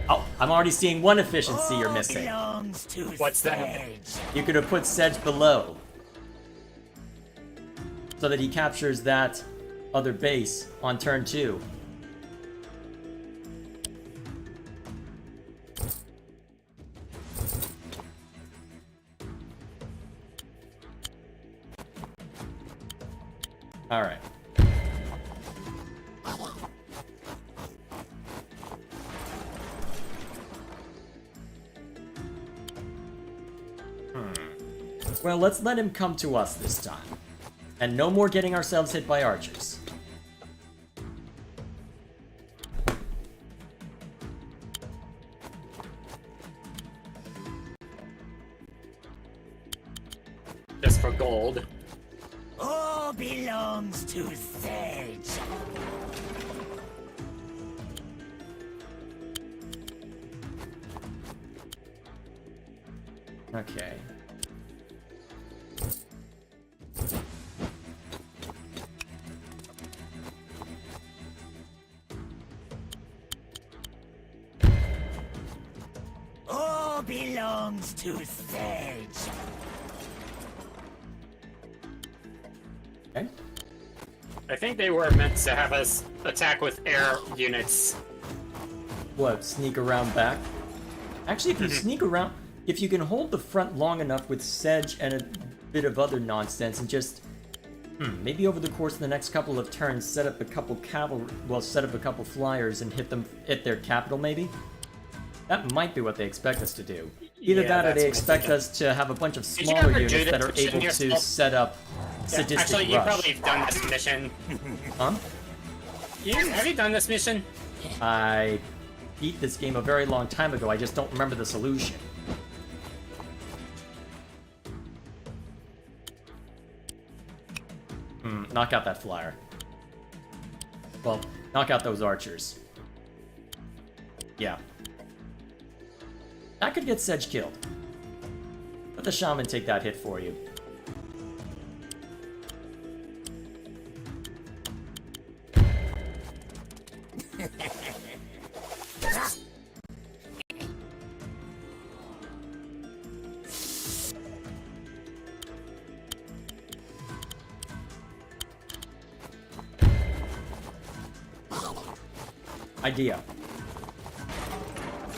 Oh, I'm already seeing one efficiency you're missing. Belongs to What's that? Sedge. You could have put Sedge below, so that he captures that other base on turn 2. Alright. Well, let's let him come to us this time. And no more getting ourselves hit by archers. Just for gold. All belongs to Sedge. Okay. belongs to Sedge. Okay. I think they were meant to have us attack with air units. What, sneak around back? Actually, if you sneak around, if you can hold the front long enough with Sedge and a bit of other nonsense and just, maybe over the course of the next couple of turns, set up a couple flyers and hit their capital, maybe? That might be what they expect us to do. Either Yeah, that or that's they what I expect think. us to have a bunch of you smaller ever do units this that are mission able to yourself? set up sadistic Actually, you rush. probably have done this mission. Huh? Have you done this mission? I beat this game a very long time ago, I just don't remember the solution. Knock out that flyer. Well, knock out those archers. Yeah. That could get Sedge killed. Let the shaman take that hit for you. Idea.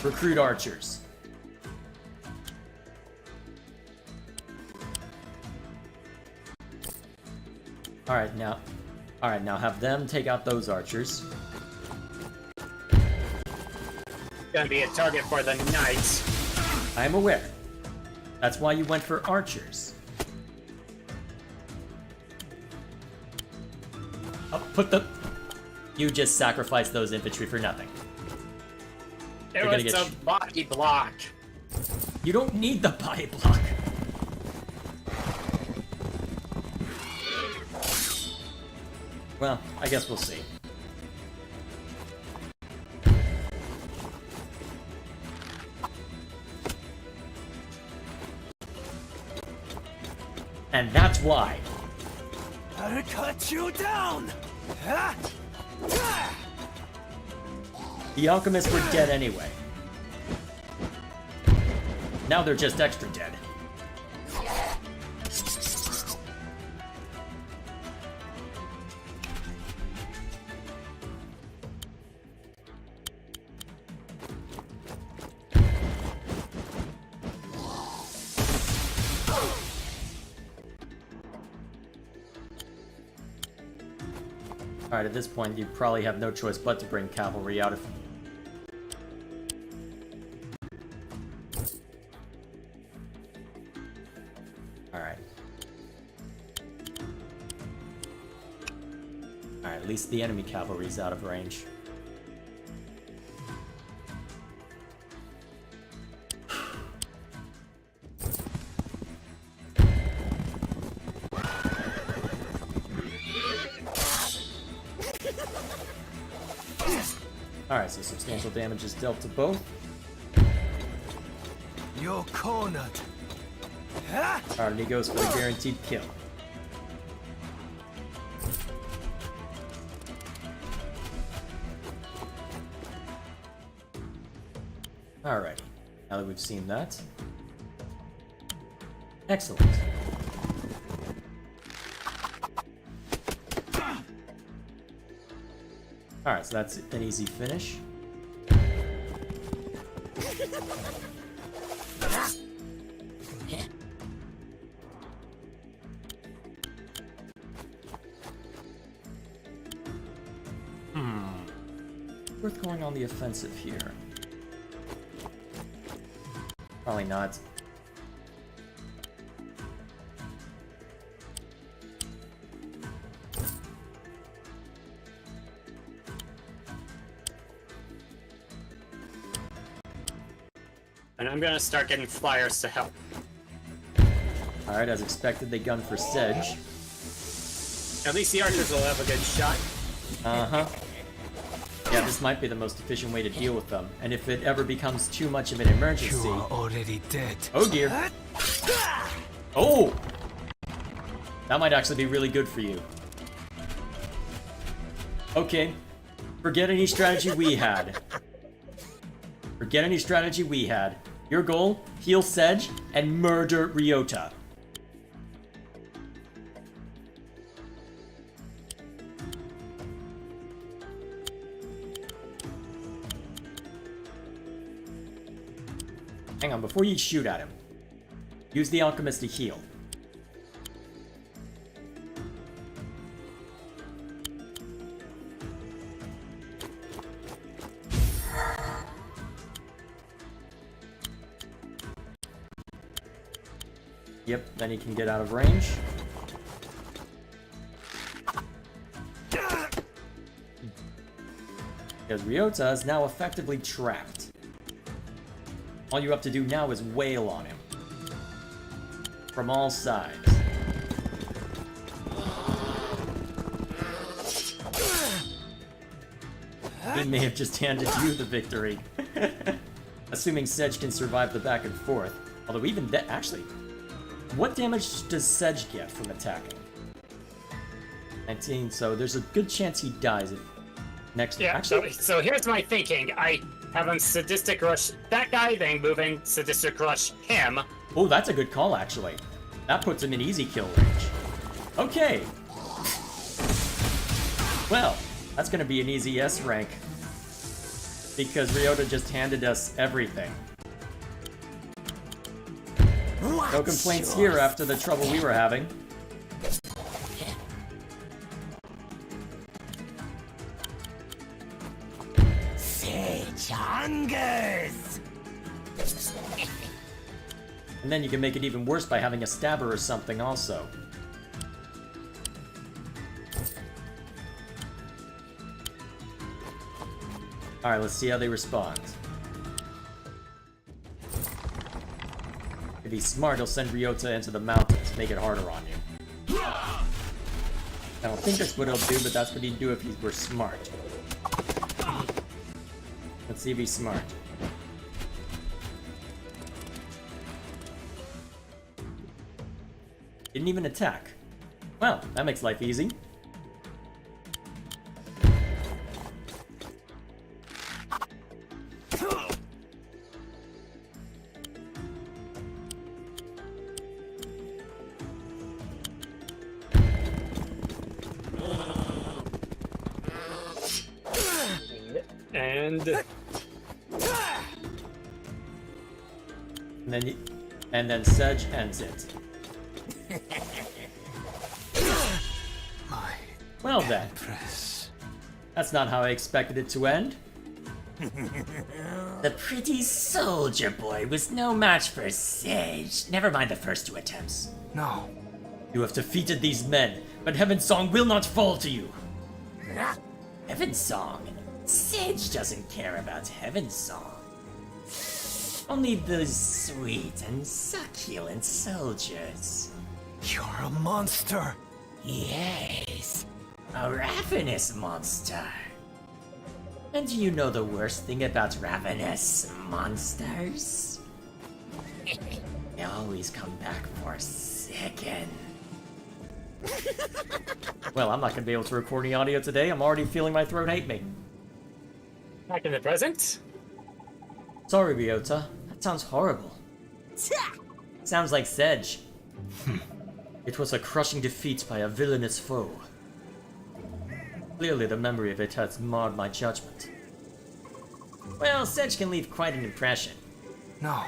Recruit archers. Alright, now have them take out those archers. Gonna be a target for the knights. I am aware. That's why you went for archers. You just sacrificed those infantry for nothing. It gonna was get a body block. You don't need the body block. Well, I guess we'll see. And that's why. I'll cut you down. The alchemists were dead anyway. Now they're just extra dead. Alright, at this point, you probably have no choice but to bring cavalry out if... Alright. Alright, at least the enemy cavalry's out of range. Alright, so substantial damage is dealt to both. You're cornered. Alright, and he goes for the guaranteed kill. Alrighty, now that we've seen that. Excellent. Alright, so that's an easy finish. Worth going on the offensive here. Probably not. And I'm gonna start getting flyers to help. Alright, as expected, they gun for Sedge. At least the archers will have a good shot. Uh-huh. Yeah, this might be the most efficient way to deal with them. And if it ever becomes too much of an emergency... You are already dead. Oh dear. Oh! That might actually be really good for you. Okay. Forget any strategy we had. Forget any strategy we had. Your goal, heal Sedge and murder Ryota. Hang on, before you shoot at him, use the Alchemist to heal. Yep, then he can get out of range. Because Ryota is now effectively trapped. All you have to do now is wail on him. From all sides. He may have just handed you the victory. Assuming Sedge can survive the back and forth. Although even that, actually, what damage does Sedge get from attacking? 19, so there's a good chance he dies if next. Yeah, Actually, so here's my thinking. I have him sadistic rush that guy, then move in, sadistic rush him. oh, that's a good call, actually. That puts him in easy kill range. Okay. Well, that's gonna be an easy S rank. Because Ryota just handed us everything. No complaints here after the trouble we were having. Sedge hungers! And then you can make it even worse by having a stabber or something also. Alright, let's see how they respond. If he's smart, he'll send Ryota into the mountains, make it harder on you. I don't think that's what he'll do, but that's what he'd do if he were smart. Let's see if he's smart. Didn't even attack. Well, that makes life easy. And then Sedge ends it. Well then, that's not how I expected it to end. The pretty soldier boy was no match for Sedge. Never mind the first two attempts. No. You have defeated these men, but Heaven's Song will not fall to you. Heaven's Song? Sedge doesn't care about Heaven's Song. Only those sweet and succulent soldiers. You're a monster. Yes, a ravenous monster. And do you know the worst thing about ravenous monsters? They always come back for second. Well, I'm not gonna be able to record any audio today. I'm already feeling my throat hate me. Back in the present. Sorry, Ryota. That sounds horrible. Sounds like Sedge. It was a crushing defeat by a villainous foe. Clearly the memory of it has marred my judgment. Well, Sedge can leave quite an impression. No.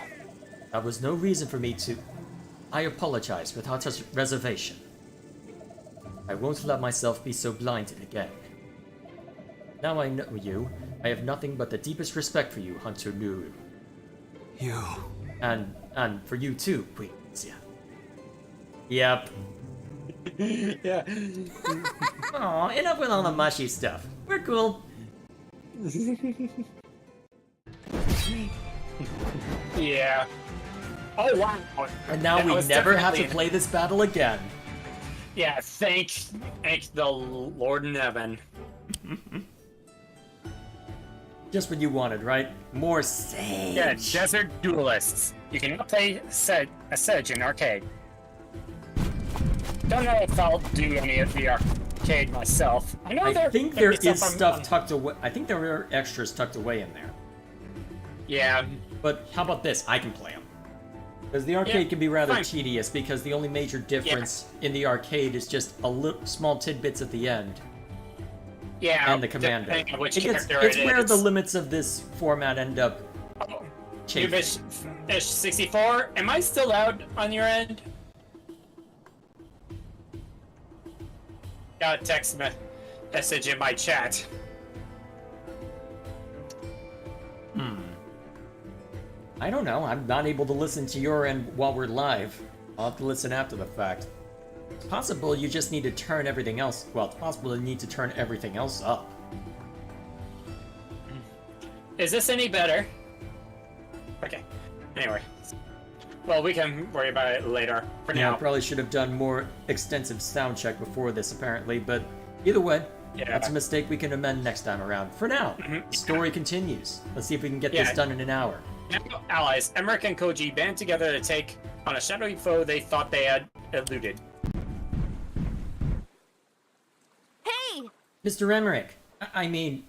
That was no reason for me to... I apologize without a reservation. I won't let myself be so blinded again. Now I know you, I have nothing but the deepest respect for you, Hunter Nuru. You. And for you too, Queensia. Yep. Yeah. Aw, enough with all the mushy stuff. We're cool. Yeah. Oh wow. And now That we was never have to definitely- play this battle again. Yeah, thank the Lord in heaven. Just what you wanted, right? More Sedge. Yeah, Desert Duelists. You can now play a Sedge in arcade. Don't know if I'll do any of the arcade myself. I know I think there is stuff on- tucked away. I think there are extras tucked away in there. Yeah, But how about this? I can play them. Because the arcade can be rather fine. tedious, because the only major difference in the arcade is just small tidbits at the end. Yeah, And the commander. depending on which It's character it where is. the limits of this format end up Oh, chafing. Fish 64, am I still loud on your end? Got a text message in my chat. I don't know. I'm not able to listen to your end while we're live. I'll have to listen after the fact. It's possible you just need to turn everything else... Well, it's possible you need to turn everything else up. Is this any better? Okay. Anyway. Well, we can worry about it later. For Yeah, I now. probably should have done more extensive sound check before this, apparently, but either way, Yeah. that's a mistake we can amend next time around. For now, the story continues. Let's see if we can get this Yeah. done in an hour. Now, allies, Emmerich and Koji band together to take on a shadowy foe they thought they had eluded. Hey! Mr. Emmerich, I mean...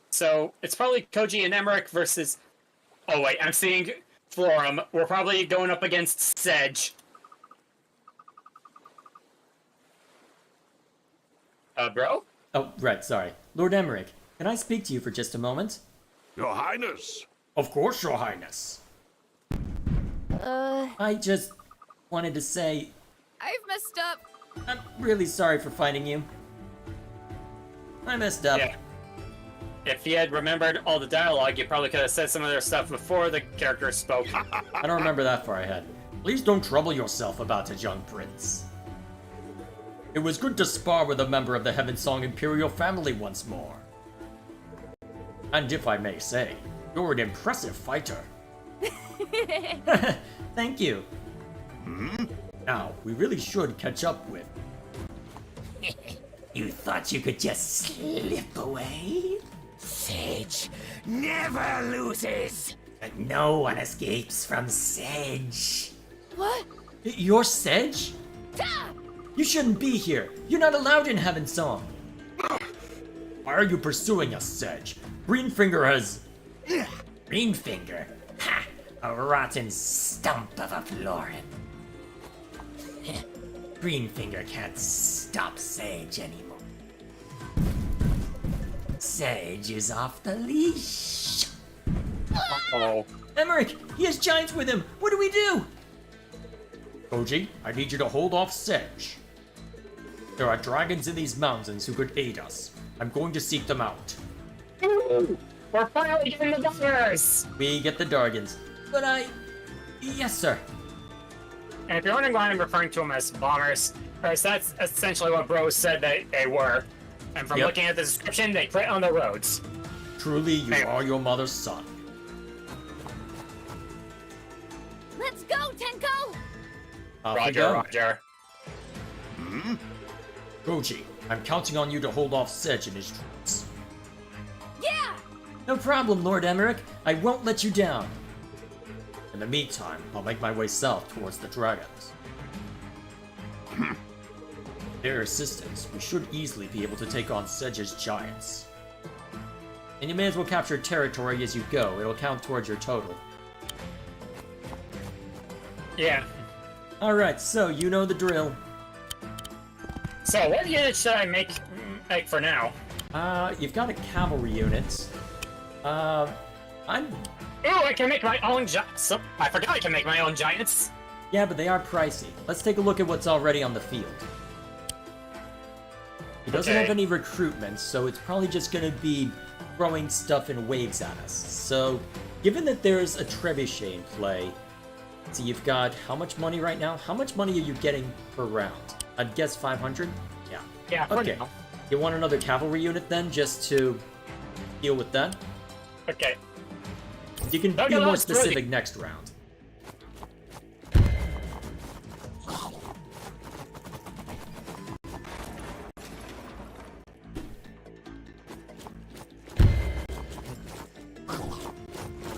So, it's probably Koji and Emmerich versus... Oh wait, I'm seeing Florum. We're probably going up against Sedge. Bro? Oh, right, sorry. Lord Emmerich, can I speak to you for just a moment? Your Highness. Of course, Your Highness. I just wanted to say I've messed up. I'm really sorry for fighting you. I messed up. Yeah. If you had remembered all the dialogue, you probably could have said some of their stuff before the characters spoke. I don't remember that far ahead. Please don't trouble yourself about it, young prince. It was good to spar with a member of the Heaven Song Imperial family once more. And if I may say, you're an impressive fighter. Thank you. Now, we really should catch up with... You thought you could just slip away? Sedge never loses. But no one escapes from Sedge. What? You're Sedge? You shouldn't be here. You're not allowed in Heaven Song. Why are you pursuing us, Sedge? Greenfinger has... Greenfinger? Ha! A rotten stump of a Florin. Greenfinger can't stop Sedge anymore. Sedge is off the leash. Oh. Emmerich, he has giants with him. What do we do? Koji, I need you to hold off Sedge. There are dragons in these mountains who could aid us. I'm going to seek them out. We're finally getting the numbers! We get the Dargans. But Yes, sir. And if you're wondering why I'm referring to them as bombers, first, that's essentially what Bros said they were. And from Yep. looking at the description, they quit on the roads. Truly, you Hey. are your mother's son. Let's go, Tenko! Off we Roger, go. Roger. Koji, I'm counting on you to hold off Sedge and his troops. Yeah! No problem, Lord Emmerich. I won't let you down. In the meantime, I'll make my way south towards the dragons. With their assistance, we should easily be able to take on Sedge's giants. And you may as well capture territory as you go. It'll count towards your total. Yeah. Alright, so you know the drill. So, what unit should I make for now? You've got a cavalry unit. I'm... Ooh, I can make my own giants. I forgot I can make my own giants. Yeah, but they are pricey. Let's take a look at what's already on the field. He doesn't Okay. have any recruitment, so it's probably just gonna be throwing stuff in waves at us. So, given that there's a trebuchet in play, so you've got how much money right now? How much money are you getting per round? I'd guess 500? Yeah. Yeah, for Okay. now. You want another cavalry unit then, just to deal with that? Okay. You can Okay, be more that's specific really- next round.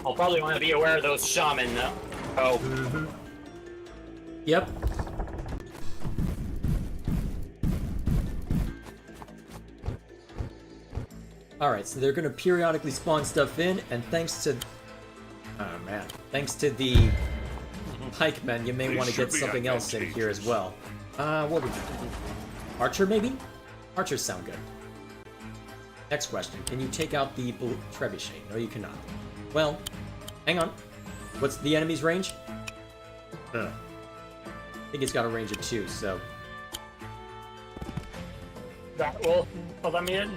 I'll probably want to be aware of those shaman, though. Oh. Yep. Alright, so they're gonna periodically spawn stuff in, and thanks to Oh man. Thanks to the pikemen, you may want to get something else in here as well. What would you do? Archer, maybe? Archers sound good. Next question. Can you take out the trebuchet? No, you cannot. Well, hang on. What's the enemy's range? I think it's got a range of 2, so... That will let me in.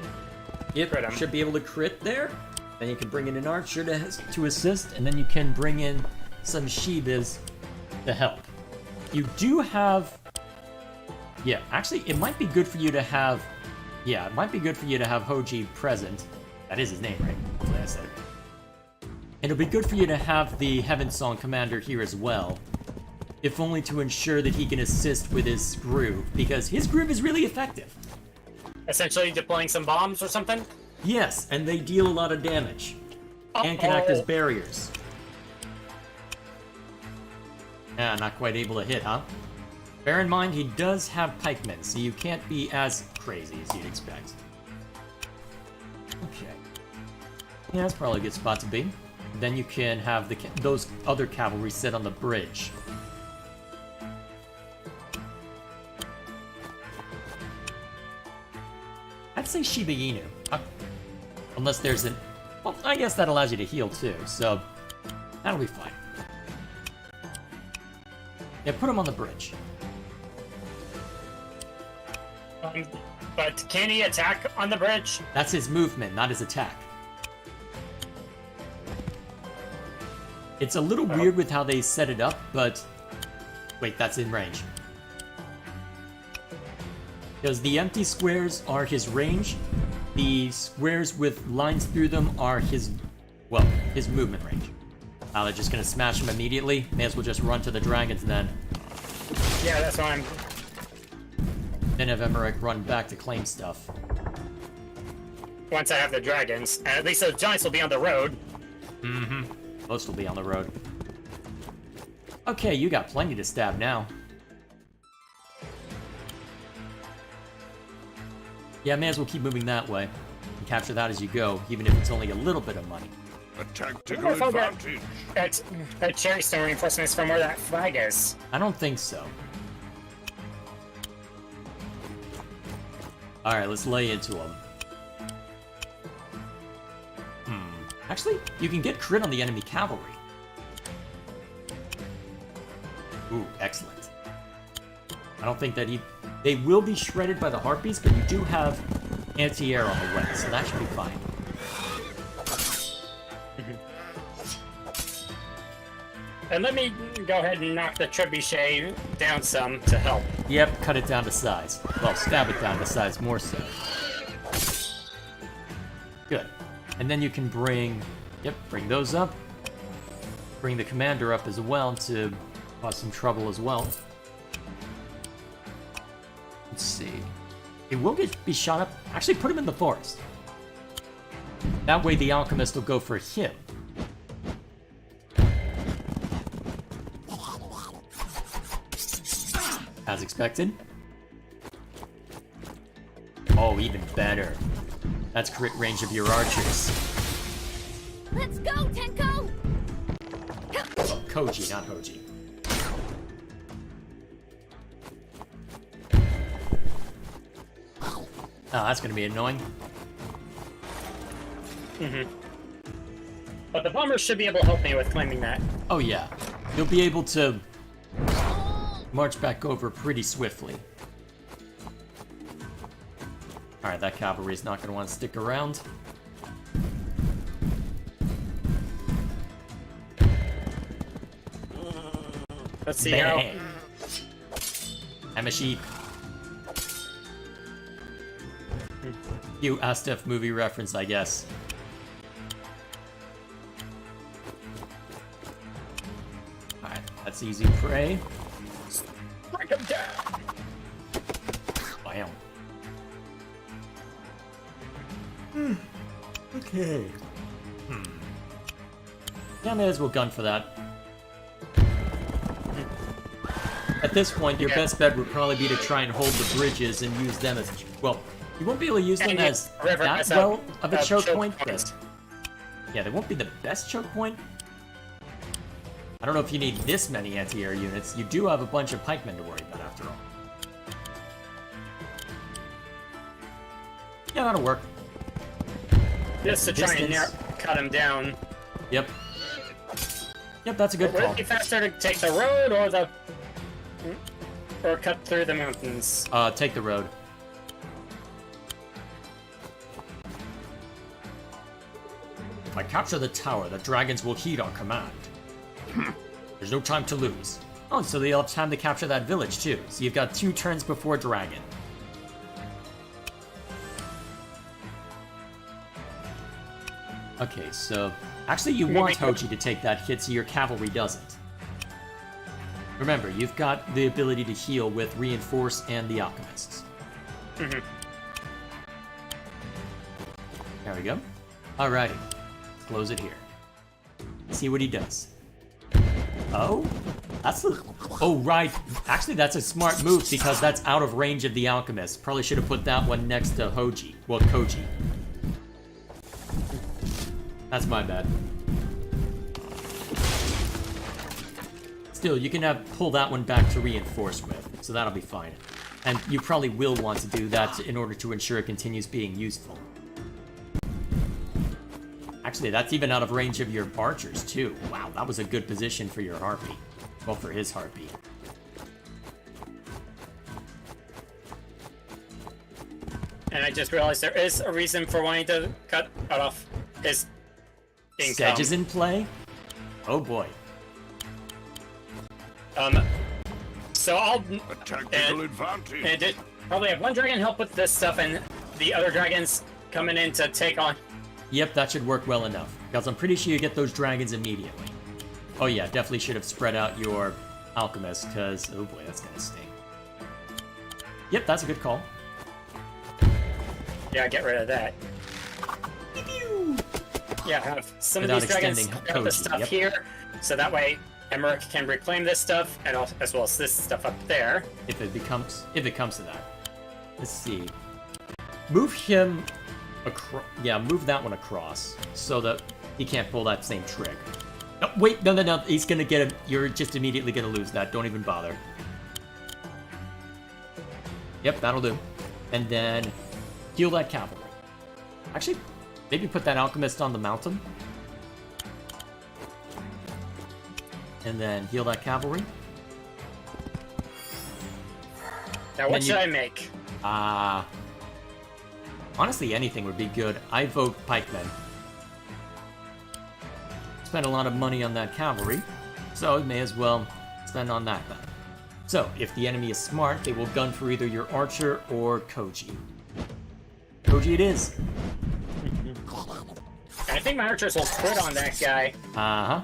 Yep, should be able to crit there. Then you can bring in an archer to assist, and then you can bring in some Shibas to help. You do have... Yeah, actually, it might be good for you to have... Yeah, it might be good for you to have Hoji present. That is his name, right? Hopefully I said it. And it'll be good for you to have the Heaven Song commander here as well. If only to ensure that he can assist with his groove, because his groove is really effective. Essentially deploying some bombs or something? Yes, and they deal a lot of damage. And can act as barriers. Yeah, not quite able to hit, huh? Bear in mind, he does have pikemen, so you can't be as crazy as you'd expect. Okay. Yeah, that's probably a good spot to be. Then you can have those other cavalry sit on the bridge. I'd say Shiba Inu. Unless there's an... Well, I guess that allows you to heal too, so... That'll be fine. Yeah, put him on the bridge. But can he attack on the bridge? That's his movement, not his attack. It's a little weird with how they set it up, but... Wait, that's in range. Because the empty squares are his range, the squares with lines through them are his... Well, his movement range. They're just gonna smash him immediately. May as well just run to the dragons then. Yeah, that's fine. Then have Emmerich run back to claim stuff. Once I have the dragons, at least the giants will be on the road. Mm-hmm. Most will be on the road. Okay, you got plenty to stab now. Yeah, may as well keep moving that way. And capture that as you go, even if it's only a little bit of money. A tactical advantage. That cherry stone reinforcement is from where that flag is. I don't think so. Alright, let's lay into him. Actually, you can get crit on the enemy cavalry. Ooh, excellent. I don't think that they will be shredded by the harpies, but you do have anti-air on the way, so that should be fine. And let me go ahead and knock the trebuchet down some to help. Yep, cut it down to size. Well, stab it down to size more so. Good. And then you can bring those up. Bring the commander up as well to cause some trouble as well. Let's see. It will be shot up. Actually, put him in the forest. That way the alchemist will go for him. As expected. Oh, even better. That's crit range of your archers. Let's go, Tenko! Oh, Koji, not Hoji. Oh, that's gonna be annoying. But the bombers should be able to help me with claiming that. Oh yeah. You'll be able to march back over pretty swiftly. Alright, that cavalry's not gonna want to stick around. Let's see how... Bang. I'm a sheep. You Astef movie reference, I guess. Alright, that's easy prey. Break him down! Bam. Okay. Yeah, may as well gun for that. At this point, your best bet would probably be to try and hold the bridges and use them as... Well, you won't be able to use them as that well of a choke point, but... Yeah, they won't be the best choke point, I don't know if you need this many anti-air units. You do have a bunch of pikemen to worry about after all. Yeah, that'll work. Just to try and cut him down. Yep. Yep, that's a good Would call. it be faster to take the road or cut through the mountains? Take the road. If I capture the tower, the dragons will heed our command. There's no time to lose. Oh, so they'll have time to capture that village too. So you've got 2 turns before dragon. Okay, so actually you want Hoji to take that hit so your cavalry doesn't. Remember, you've got the ability to heal with Reinforce and the Alchemists. Mm-hmm. There we go. Alrighty. Let's close it here. See what he does. Oh? That's the... Oh, right. Actually, that's a smart move because that's out of range of the Alchemist. Probably should have put that one next to Hoji. Well, Koji. That's my bad. Still, you can pull that one back to reinforce with, so that'll be fine. And you probably will want to do that in order to ensure it continues being useful. Actually, that's even out of range of your archers, too. Wow, that was a good position for your harpy. Well, for his harpy. And I just realized there is a reason for wanting to cut off his income. Sedge is in play? Oh boy. So I'll A tactical advantage. and it, probably have one dragon help with this stuff, and the other dragons coming in to take on. Yep, that should work well enough. Because I'm pretty sure you get those dragons immediately. Oh yeah, definitely should have spread out your alchemist, because... Oh boy, that's gonna sting. Yep, that's a good call. Yeah, get rid of that. Yeah, have some Without of these dragons extending have the Koji, stuff yep. here, so that way Emmerich can reclaim this stuff, and also, as well as this stuff up there. If it comes to that. Let's see. Move him across. Yeah, move that one across so that he can't pull that same trick. No, wait, no. He's gonna get him. You're just immediately gonna lose that. Don't even bother. Yep, that'll do. And then heal that cavalry. Actually, maybe put that alchemist on the mountain. And then heal that cavalry. Now, what should I make? Honestly, anything would be good. I vote pikemen. Spend a lot of money on that cavalry, so may as well spend on that then. So, if the enemy is smart, they will gun for either your archer or Koji. Koji it is. I think my archers will quit on that guy. Uh-huh.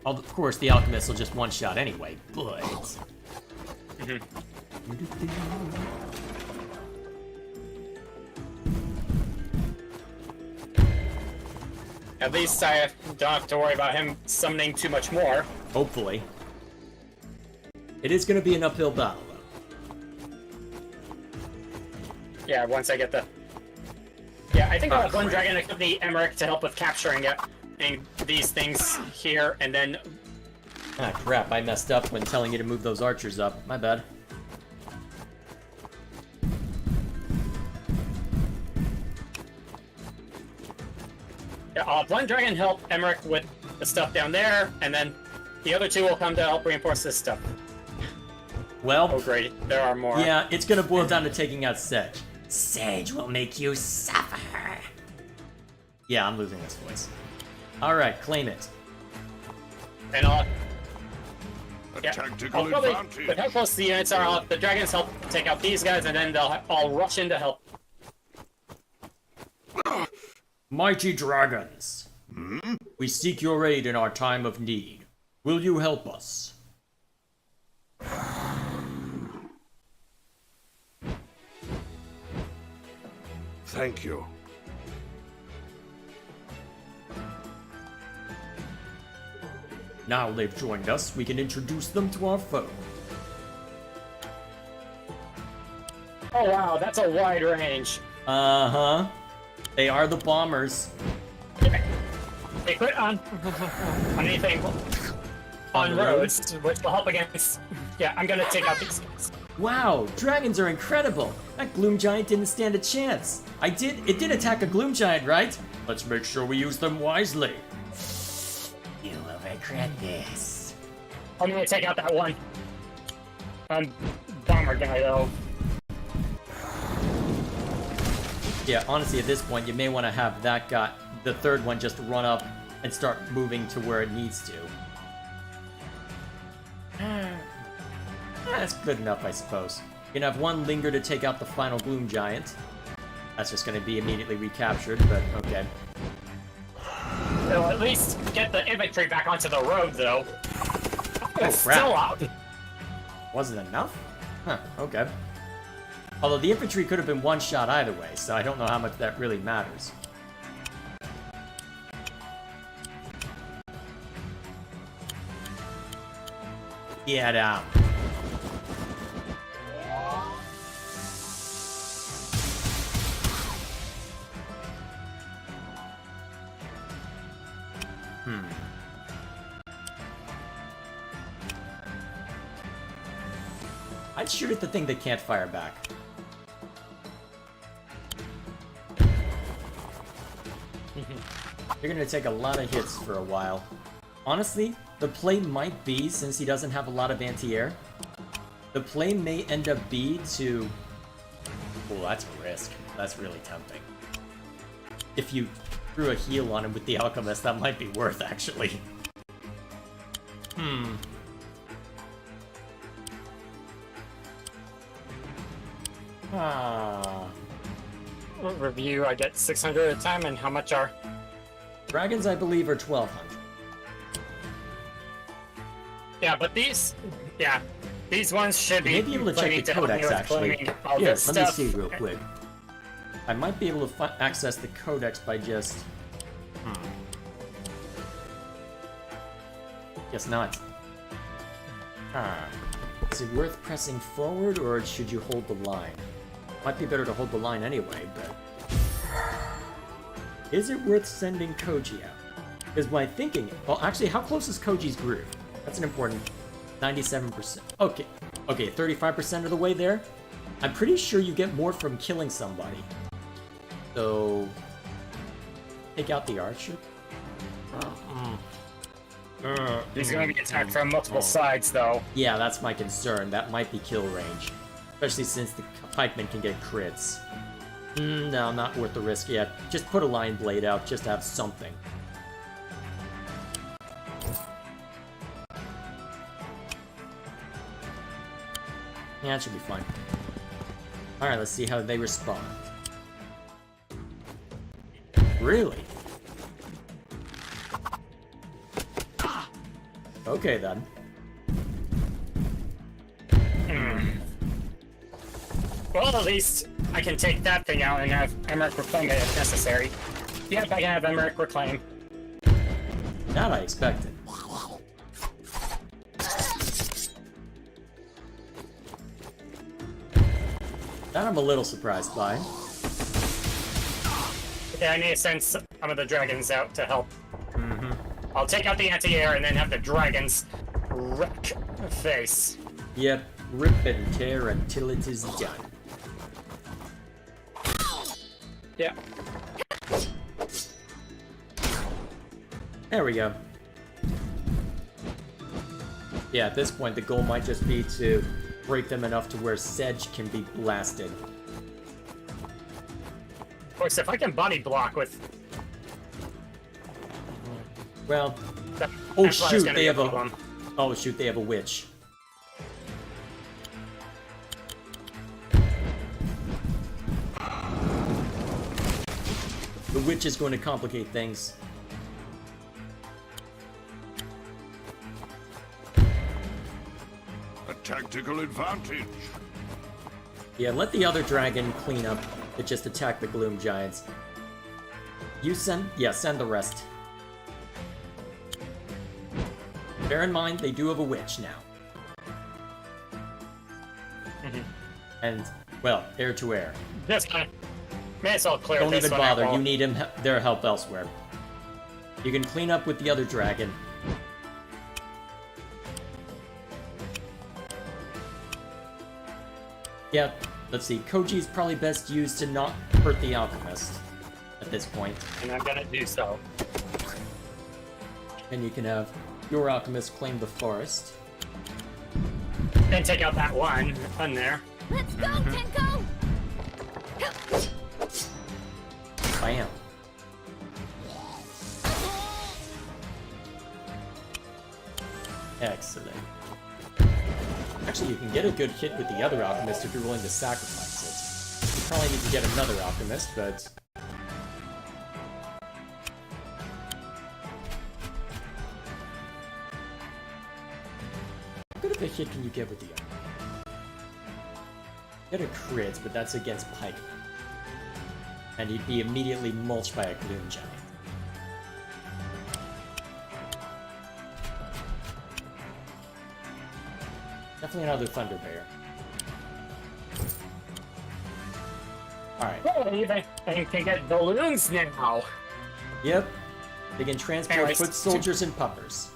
Of course, the alchemist will just one-shot anyway, but... At least I don't have to worry about him summoning too much more. Hopefully. It is going to be an uphill battle, though. Yeah, once I get the... Yeah, I think I'll have one dragon accompany Emmerich to help with capturing it. And these things here, and then... Ah, crap, I messed up when telling you to move those archers up. My bad. Yeah, I'll have one dragon help Emmerich with the stuff down there, and then the other two will come to help reinforce this stuff. Well... Oh great, there are more. Yeah, it's gonna boil down to taking out Sedge. Sedge will make you suffer. Yeah, I'm losing this voice. Alright, claim it. And I'll... A Yeah, tactical I'll probably, advantage. with how close the units are, I'll have the dragons help take out these guys, and then they'll all rush in to help. Mighty dragons, we seek your aid in our time of need. Will you help us? Thank you. Now they've joined us, we can introduce them to our foe. Oh wow, that's a wide range. Uh-huh. They are the bombers. They quit on anything. on the road? roads, which will help against. Yeah, I'm gonna take out these guys. Wow, dragons are incredible! That gloom giant didn't stand a chance. It did attack a gloom giant, right? Let's make sure we use them wisely. You will regret this. I'm gonna take out that one. Bomber guy though. Yeah, honestly, at this point, you may want to have that guy, the third one, just run up and start moving to where it needs to. That's good enough, I suppose. You can have one linger to take out the final gloom giant. That's just going to be immediately recaptured, but okay. It'll at least get the infantry back onto the road, though. It's crap. still out. Wasn't enough? Huh, okay. Although the infantry could have been one shot either way, so I don't know how much that really matters. Get out. I'd shoot at the thing that can't fire back. You're gonna take a lot of hits for a while. Honestly, the play might be, since he doesn't have a lot of anti-air, the play may end up be to... Oh, that's a risk. That's really tempting. If you threw a heal on him with the Alchemist, that might be worth, actually. Review, I get 600 at a time, and how much are... Dragons, I believe, are 1,200. Yeah, but these... Yeah, these ones should be... You may be able to check plenty the help me codex, with actually. claiming all Here, this let me stuff. see real quick. I might be able to access the codex by just... Guess not. Is it worth pressing forward, or should you hold the line? Might be better to hold the line anyway, but... Is it worth sending Koji out? Because my thinking... Well, actually, how close is Koji's groove? That's an important... 97%. Okay, 35% of the way there? I'm pretty sure you get more from killing somebody. So... Take out the archer? He's going to be attacked from multiple sides, though. Yeah, that's my concern. That might be kill range. Especially since the pikemen can get crits. No, not worth the risk yet. Just put a Lion Blade out, just to have something. Yeah, it should be fine. Alright, let's see how they respond. Really? Okay, then. Well, at least I can take that thing out and have Emmerich reclaim it if necessary. Yep, I can have Emmerich reclaim. That I expected. That I'm a little surprised by. Yeah, I need to send some of the dragons out to help. I'll take out the anti-air and then have the dragons wreck face. Yep, rip and tear until it is done. Yeah. There we go. Yeah, at this point the goal might just be to break them enough to where Sedge can be blasted. Of course, if I can body block with... Well, that, oh that's why it's shoot, gonna they be have a... problem. Oh shoot, they have a witch. The witch is going to complicate things. A tactical advantage. Yeah, let the other dragon clean up to just attack the Gloom Giants. You send... Yeah, send the rest. Bear in mind, they do have a witch now. And, well, air to air. Just kind of... May as well clear Don't this even one out bother, while- you need their help elsewhere. You can clean up with the other dragon. Yeah, let's see. Koji is probably best used to not hurt the alchemist at this point. And I'm gonna do so. And you can have your alchemist claim the forest. Then take out that one there. Let's go, Tenko! Bam. Excellent. Actually, you can get a good hit with the other alchemist if you're willing to sacrifice it. You probably need to get another alchemist, but... How good of a hit can you get with the other? Get a crit, but that's against Pike. And he'd be immediately mulched by a Gloom Giant. Definitely another Thunder Bear. Alright. Oh, they can get balloons now. Yep. They can transport Anyways, foot soldiers and puppers.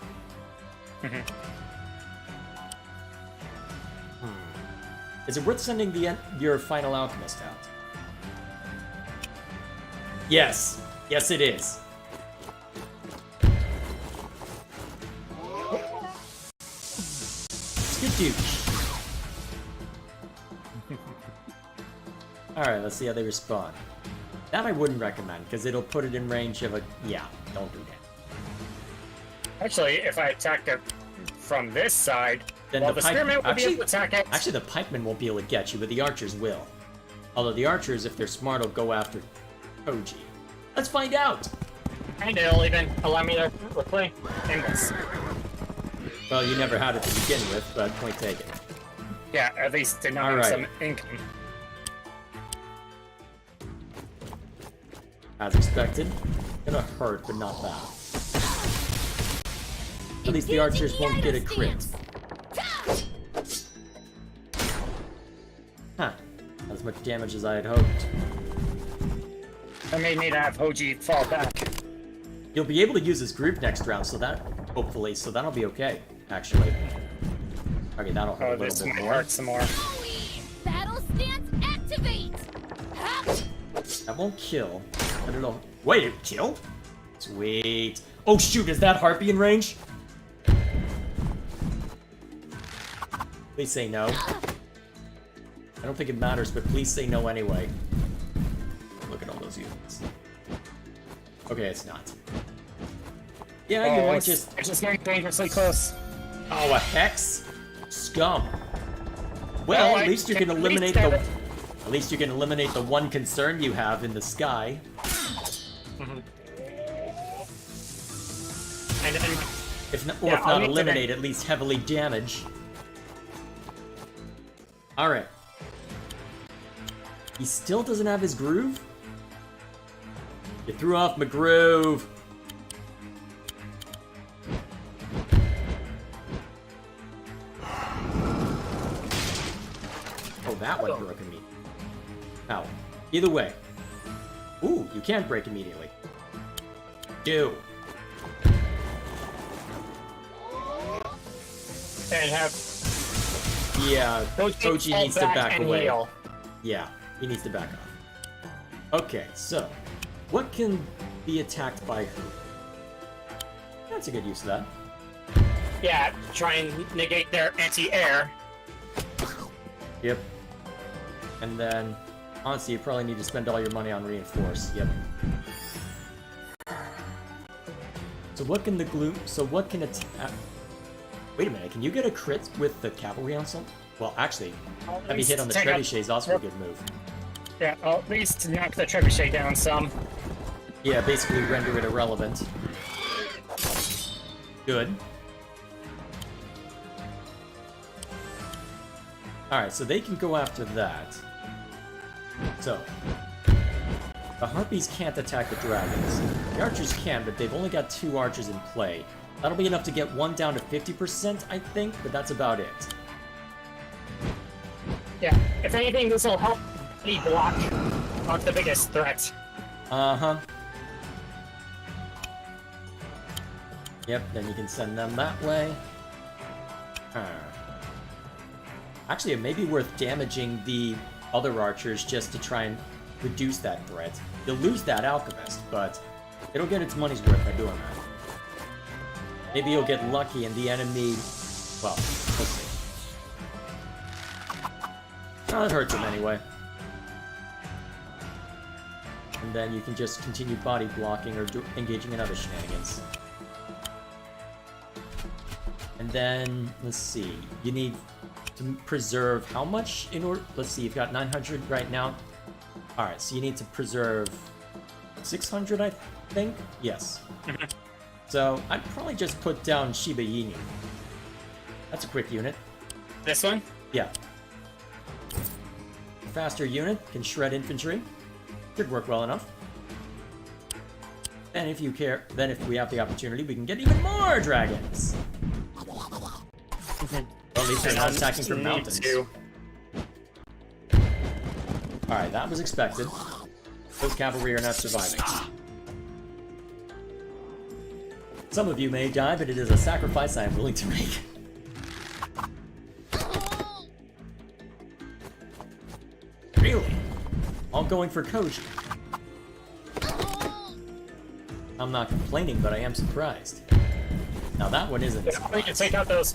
Is it worth sending your final alchemist out? Yes. Yes, it is. Skidooch. Alright, let's see how they respond. That I wouldn't recommend, because it'll put it in range of a... Yeah, don't do that. Actually, if I attack it from this side, Then well, the the spearman will be able to attack it. Actually, the pikemen won't be able to get you, but the archers will. Although the archers, if they're smart, will go after Koji. Let's find out! And it'll even allow me to play Ingus. Well, you never had it to begin with, but point taken. Yeah, at least to not have Alright. some income. As expected. Gonna hurt, but not bad. At least the archers won't get a crit. Huh. Not as much damage as I had hoped. I may need to have Hoji fall back. You'll be able to use his group next round, so that... Hopefully, so that'll be okay, actually. Okay, that'll hurt Oh, a this little bit might more. hurt some more. Battle stance activate! That won't kill. I don't know. Wait, it kill? Sweet. Oh shoot, is that Harpy in range? Please say no. I don't think it matters, but please say no anyway. Look at all those units. Okay, it's not. Yeah, you Oh, might it's just... just getting dangerously close. Oh, a Hex? Scum. Well, Well, at least you can at eliminate least the... have At least you can eliminate the one concern you have in the sky. And then, If not, Yeah, if I'll not need to eliminate, at least heavily damage. Alright. He still doesn't have his groove? You threw off my groove. Oh, that one broke immediately. Ow. Either way. Ooh, you can't break immediately. Do. and have Yeah, Koji fall needs to back and away. heal. Yeah, he needs to back off. Okay, so what can be attacked by who? That's a good use of that. Yeah, try and negate their anti-air. Yep. And then, honestly, you probably need to spend all your money on reinforce. Yep. So what can the glue? So what can attack? Wait a minute. Can you get a crit with the cavalry ensemble? Well, actually, heavy hit on the Take out- trebuchet is also a good move. Yeah, I'll at least knock the trebuchet down some. Yeah, basically render it irrelevant. Good. Alright, so they can go after that. So, the Harpies can't attack the dragons. The archers can, but they've only got 2 archers in play. That'll be enough to get one down to 50%, I think, but that's about it. Yeah, if anything, this will help me block off the biggest threat. Uh-huh. Yep, then you can send them that way. Actually, it may be worth damaging the other archers just to try and reduce that threat. You'll lose that alchemist, but it'll get its money's worth by doing that. Maybe you'll get lucky and the enemy... Well, we'll see. Oh, that hurts him anyway. And then you can just continue body blocking or engaging in other shenanigans. And then, let's see, you need to preserve how much in order... Let's see, you've got 900 right now. Alright, so you need to preserve 600, I think? Yes. So, I'd probably just put down Shiba Inu. That's a quick unit. This one? Yeah. Faster unit, can shred infantry. Should work well enough. And if you care, then if we have the opportunity, we can get even more dragons! Well, at least they're not attacking from mountains. Alright, that was expected. Those cavalry are not surviving. Some of you may die, but it is a sacrifice I am willing to make. Really? All going for Koji. I'm not complaining, but I am surprised. Now that one isn't. We can take out those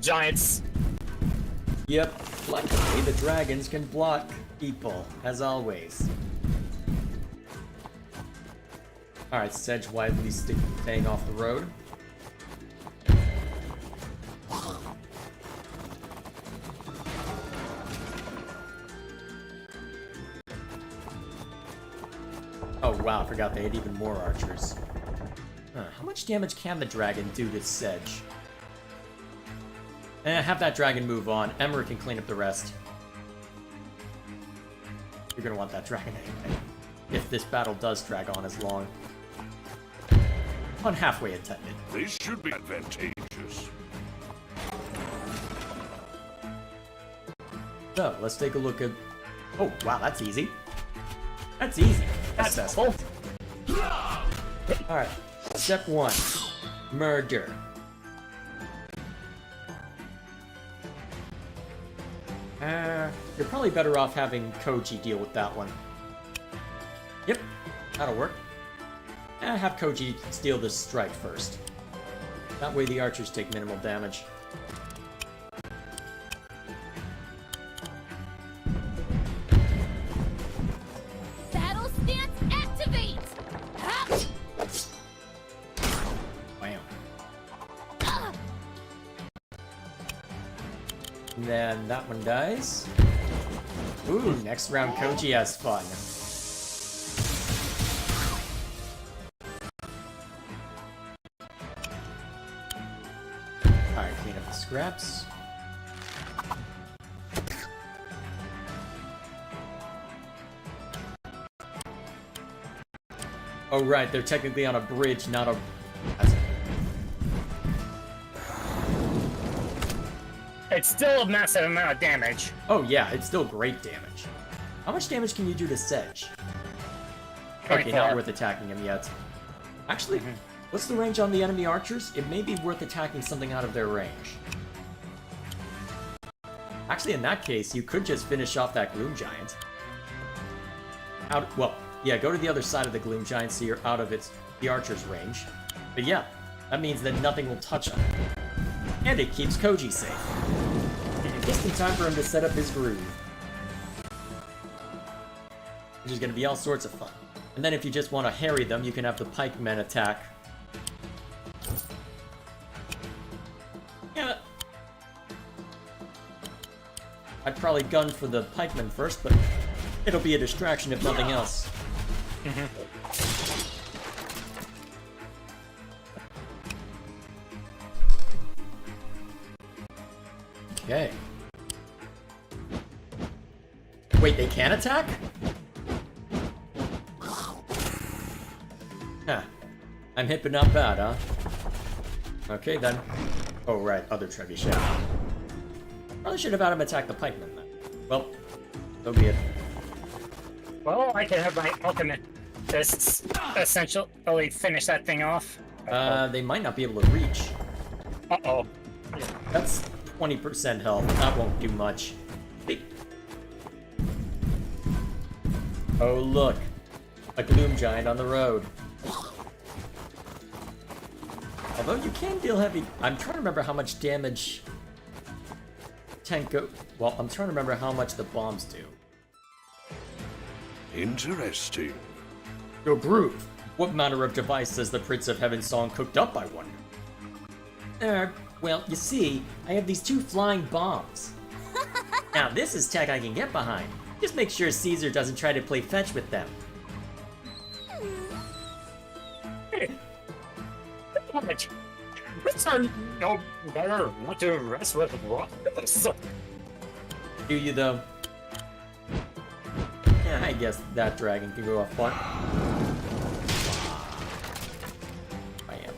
giants. Yep. Luckily, the dragons can block people, as always. Alright, Sedge widely staying off the road. Oh wow, I forgot they had even more archers. How much damage can the dragon do to Sedge? Have that dragon move on. Emmer can clean up the rest. You're gonna want that dragon anyway. If this battle does drag on as long. On halfway intended. This should be advantageous. So, let's take a look at... Oh, wow, that's easy. That's easy. That's Assessment. Alright, step 1. Murder. You're probably better off having Koji deal with that one. Yep, that'll work. Have Koji steal this strike first. That way the archers take minimal damage. Battle stance activate! Ha! Bam. And then that one dies. Ooh, next round Koji has fun. Alright, clean up the scraps. Oh right, they're technically on a bridge, not a... It's still a massive amount of damage. Oh yeah, it's still great damage. How much damage can you do to Sedge? Okay, 24. not worth attacking him yet. Actually, what's the range on the enemy archers? It may be worth attacking something out of their range. Actually, in that case, you could just finish off that Gloom Giant. Well, yeah, go to the other side of the Gloom Giant so you're out of the archer's range. But yeah, that means that nothing will touch him. And it keeps Koji safe. Just in time for him to set up his groove. Which is going to be all sorts of fun. And then if you just want to harry them, you can have the pikemen attack. Yeah. I'd probably gun for the pikemen first, but it'll be a distraction if nothing else. Okay. Wait, they can attack? Huh. I'm hit but not bad, huh? Okay, then. Oh, right, other trebuchet. Probably should have had him attack the pikemen, then. Well, so be it. Well, I can have my alchemists essentially finish that thing off. They might not be able to reach. Uh-oh. That's 20% health. That won't do much. Oh, look. A gloom giant on the road. Although you can deal heavy... I'm trying to remember how much damage... Well, I'm trying to remember how much the bombs do. Interesting. Yo, Groove, what manner of device does the Prince of Heaven song cooked up, I wonder? Well, you see, I have these 2 flying bombs. Now, this is tech I can get behind. Just make sure Caesar doesn't try to play fetch with them. It's no better not to mess with rocks. Do you, though? Yeah, I guess that dragon can go off far. I am.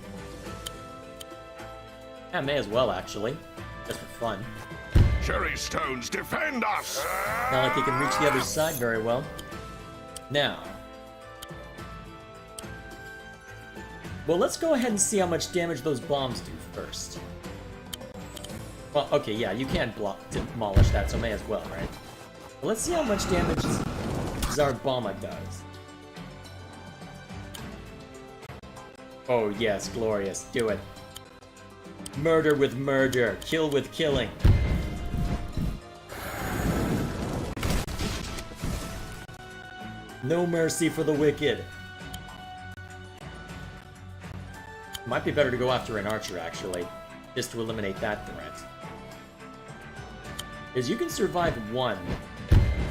Yeah, may as well, actually. Just for fun. Cherry stones, defend us! Not like he can reach the other side very well. Now. Well, let's go ahead and see how much damage those bombs do first. Well, okay, yeah, you can't demolish that, so may as well, right? Well, let's see how much damage Zarbama does. Oh, yes, glorious. Do it. Murder with murder. Kill with killing. No mercy for the wicked. Might be better to go after an archer, actually, just to eliminate that threat. Because you can survive 1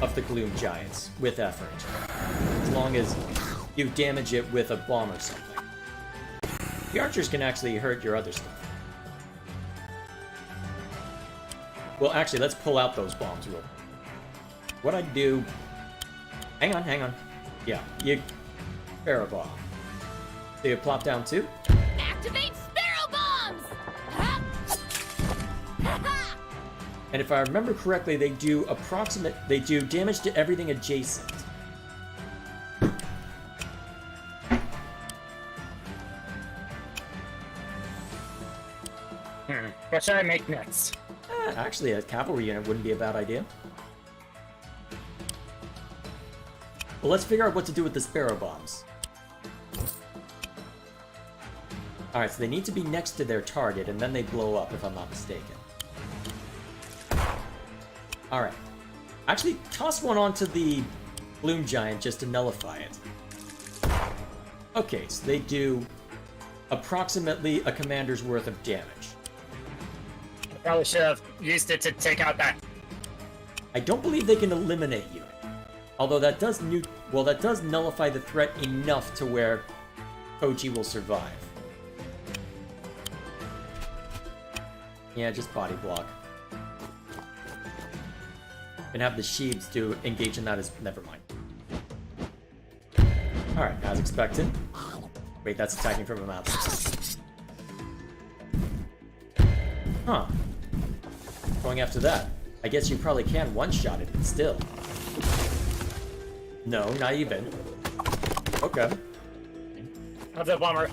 of the Gloom Giants with effort, as long as you damage it with a bomb or something. The archers can actually hurt your other stuff. Well, actually, let's pull out those bombs real quick. What I'd do... Hang on. Yeah, you... Sparrow bomb. So you plop down 2? Activate Sparrow Bombs! Ha! And if I remember correctly, they do damage to everything adjacent. What should I make next? Actually, a cavalry unit wouldn't be a bad idea. Well, let's figure out what to do with the Sparrow Bombs. Alright, so they need to be next to their target, and then they blow up, if I'm not mistaken. Alright. Actually, toss one onto the Gloom Giant just to nullify it. Okay, so they do approximately a commander's worth of damage. I probably should have used it to take out that. I don't believe they can eliminate you. Although that does nullify the threat enough to where Koji will survive. Yeah, just body block. And have the Sheebs to engage in that as... Never mind. Alright, as expected. Wait, that's attacking from a map. Huh. Going after that. I guess you probably can one-shot it, but still. No, not even. Okay. Of the bomber.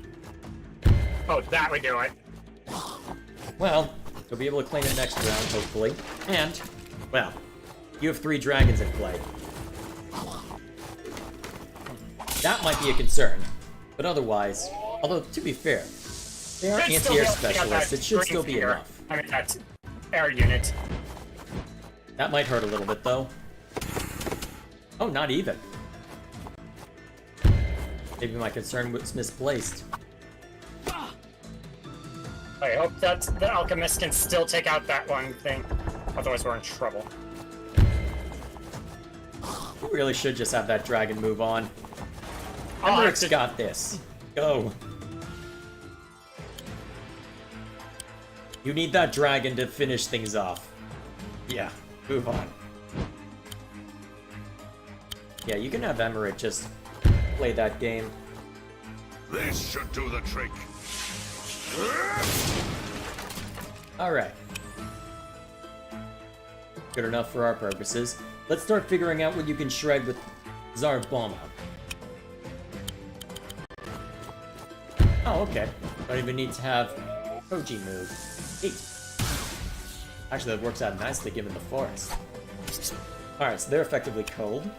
Oh, that would do it. Well, you'll be able to claim it next round, hopefully. And, well, you have 3 dragons in play. That might be a concern. But otherwise, although, to be fair, they are anti-air specialists. It should still be enough. I mean, that's air unit. That might hurt a little bit, though. Oh, not even. Maybe my concern was misplaced. I hope that the alchemist can still take out that one thing. Otherwise, we're in trouble. We really should just have that dragon move on. Oh, Emmerich's got this. Go. You need that dragon to finish things off. Yeah, move on. Yeah, you can have Emmerich just play that game. This should do the trick. Alright. Good enough for our purposes. Let's start figuring out what you can shred with Zarbama. Oh, okay. Don't even need to have Koji move. Hey. Actually, that works out nicely given the forest. Alright, so they're effectively cold.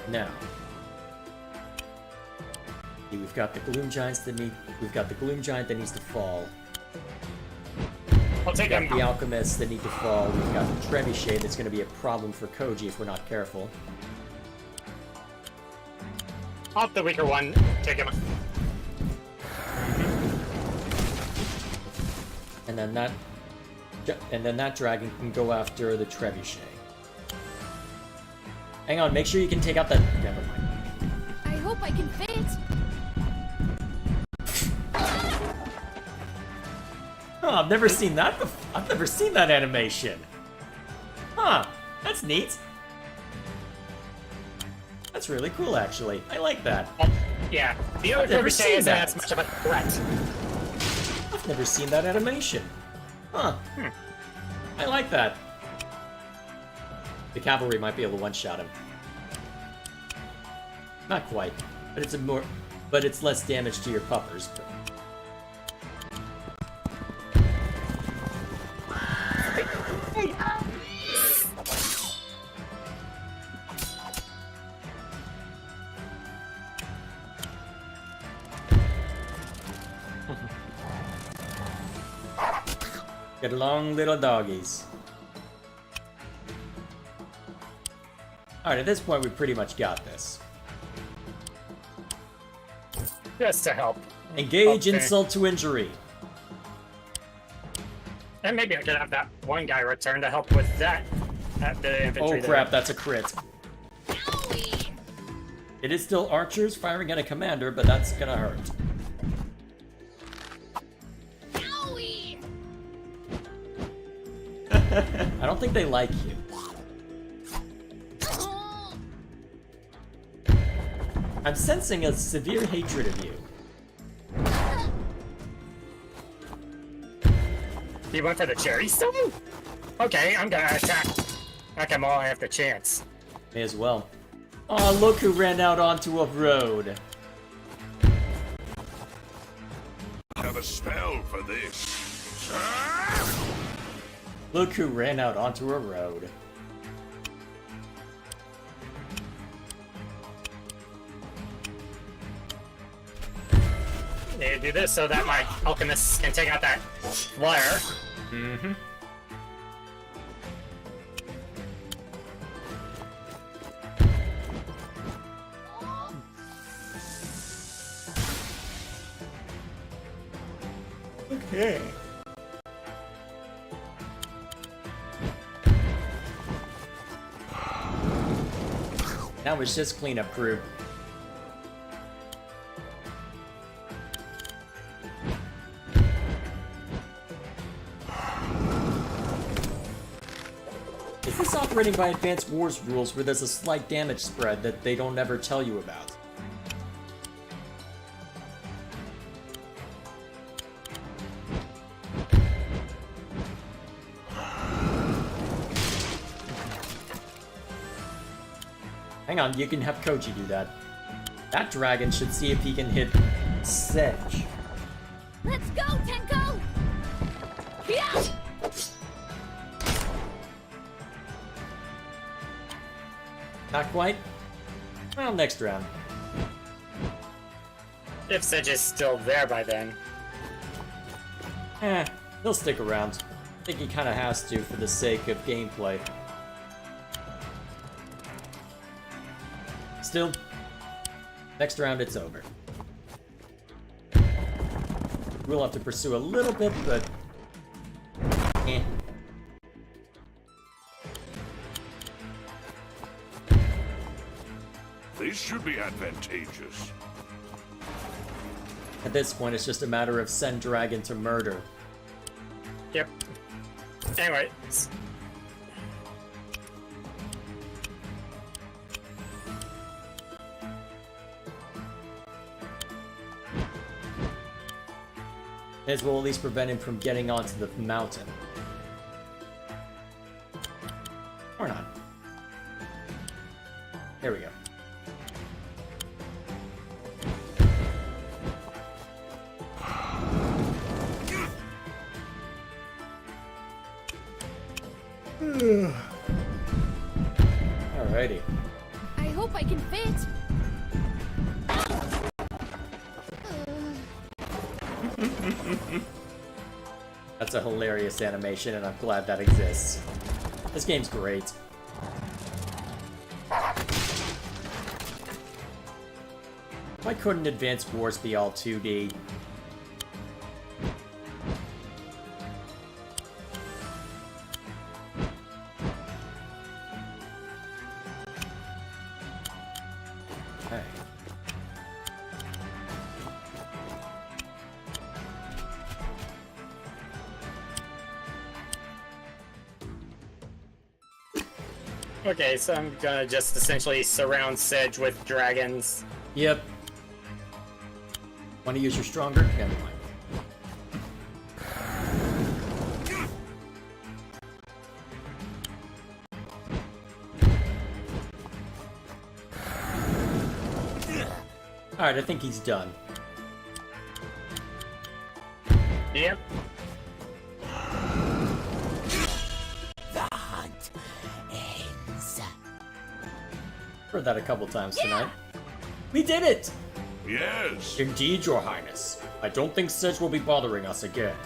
Now, we've got the Gloom Giants that we've got the Gloom Giant that needs to fall. I'll take We've him. got the Alchemists that need to fall. We've got the Trebuchet that's going to be a problem for Koji if we're not careful. I'll have the weaker one. Take him. And then that dragon can go after the Trebuchet. Hang on, make sure you can take out that. Never mind. I hope I can fit. Oh, I've never seen that before. I've never seen that animation. Huh, that's neat. That's really cool, actually. I like that. Yeah, the other never Trebuchet seen isn't that. as much of a threat. I've never seen that animation. Huh. I like that. The cavalry might be able to one-shot him. Not quite, but it's less damage to your puppers. Get along, little doggies. Alright, at this point, we pretty much got this. Just to help. Engage Okay. insult to injury. And maybe I could have that one guy return to help with that. The infantry Oh crap, that's a crit. Owie! It is still archers firing at a commander, but that's gonna hurt. Owie! I don't think they like you. Oh, I'm sensing a severe hatred of you. He went for the cherry stone? Okay, I'm gonna attack. Attack him all I have the chance. May as well. Oh, look who ran out onto a road. Have a spell for this. Look who ran out onto a road. Need to do this so that my alchemists can take out that flare. Mm-hmm. Okay. Now it's just cleanup crew. Is this operating by Advanced Wars rules where there's a slight damage spread that they don't ever tell you about? Hang on, you can have Koji do that. That dragon should see if he can hit Sedge. let's go, Tenko! Yeah! Not quite? Well, next round. If Sedge is still there by then. He'll stick around. I think he kinda has to for the sake of gameplay. Still, next round it's over. We'll have to pursue a little bit, but... This should be advantageous. At this point, it's just a matter of send dragon to murder. Yep. Anyway. This will at least prevent him from getting onto the mountain. Or not. There we go. Alrighty. I hope I can fit. That's a hilarious animation, and I'm glad that exists. This game's great. Why couldn't Advanced Wars be all 2D? Okay. Okay, so I'm gonna just essentially surround Sedge with dragons. Yep. Want to use your stronger? Never mind. Alright, I think he's done. Yep. The hunt ends. Heard that a couple times tonight. We did it! Yes. Indeed, Your Highness. I don't think Sedge will be bothering us again.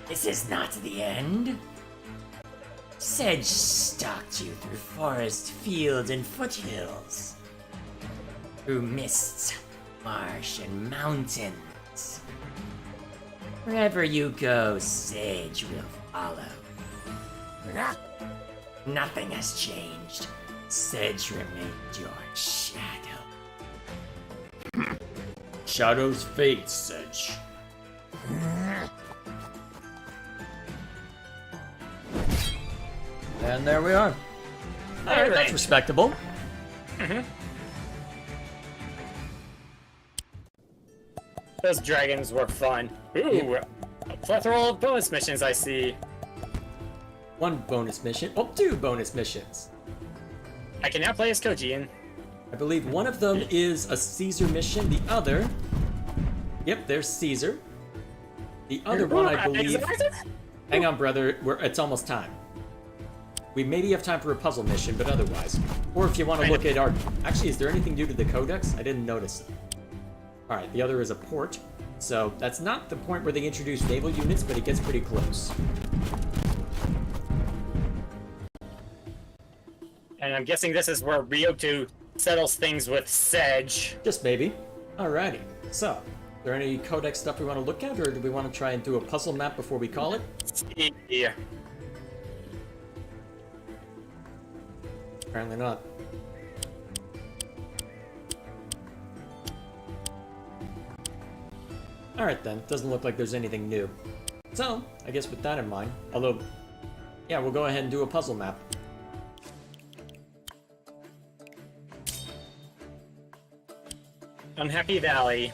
This is not the end. Sedge stalked you through forest, fields, and foothills. Through mists, marsh, and mountains. Wherever you go, Sedge will follow. Nothing has changed. Sedge remained your shadow. Shadows fade, Sedge. And there we are. Alright, that's respectable. Those dragons were fun. Ooh, a plethora of bonus missions I see. One bonus mission. Oh, two bonus missions. I can now play as Kojian. I believe one of them is a Caesar mission. The other... Yep, there's Caesar. The other one, I believe... Hang on, brother. It's almost time. We maybe have time for a puzzle mission, but otherwise. Or if you want to look at our... Actually, is there anything new to the codex? I didn't notice it. Alright, the other is a port. So, that's not the point where they introduce naval units, but it gets pretty close. And I'm guessing this is where Ryoto settles things with Sedge. Just maybe. Alrighty. So, is there any codex stuff we want to look at, or do we want to try and do a puzzle map before we call it? Yeah. Apparently not. Alright then, doesn't look like there's anything new. So, I guess with that in mind, although, yeah, we'll go ahead and do a puzzle map. Unhappy Valley.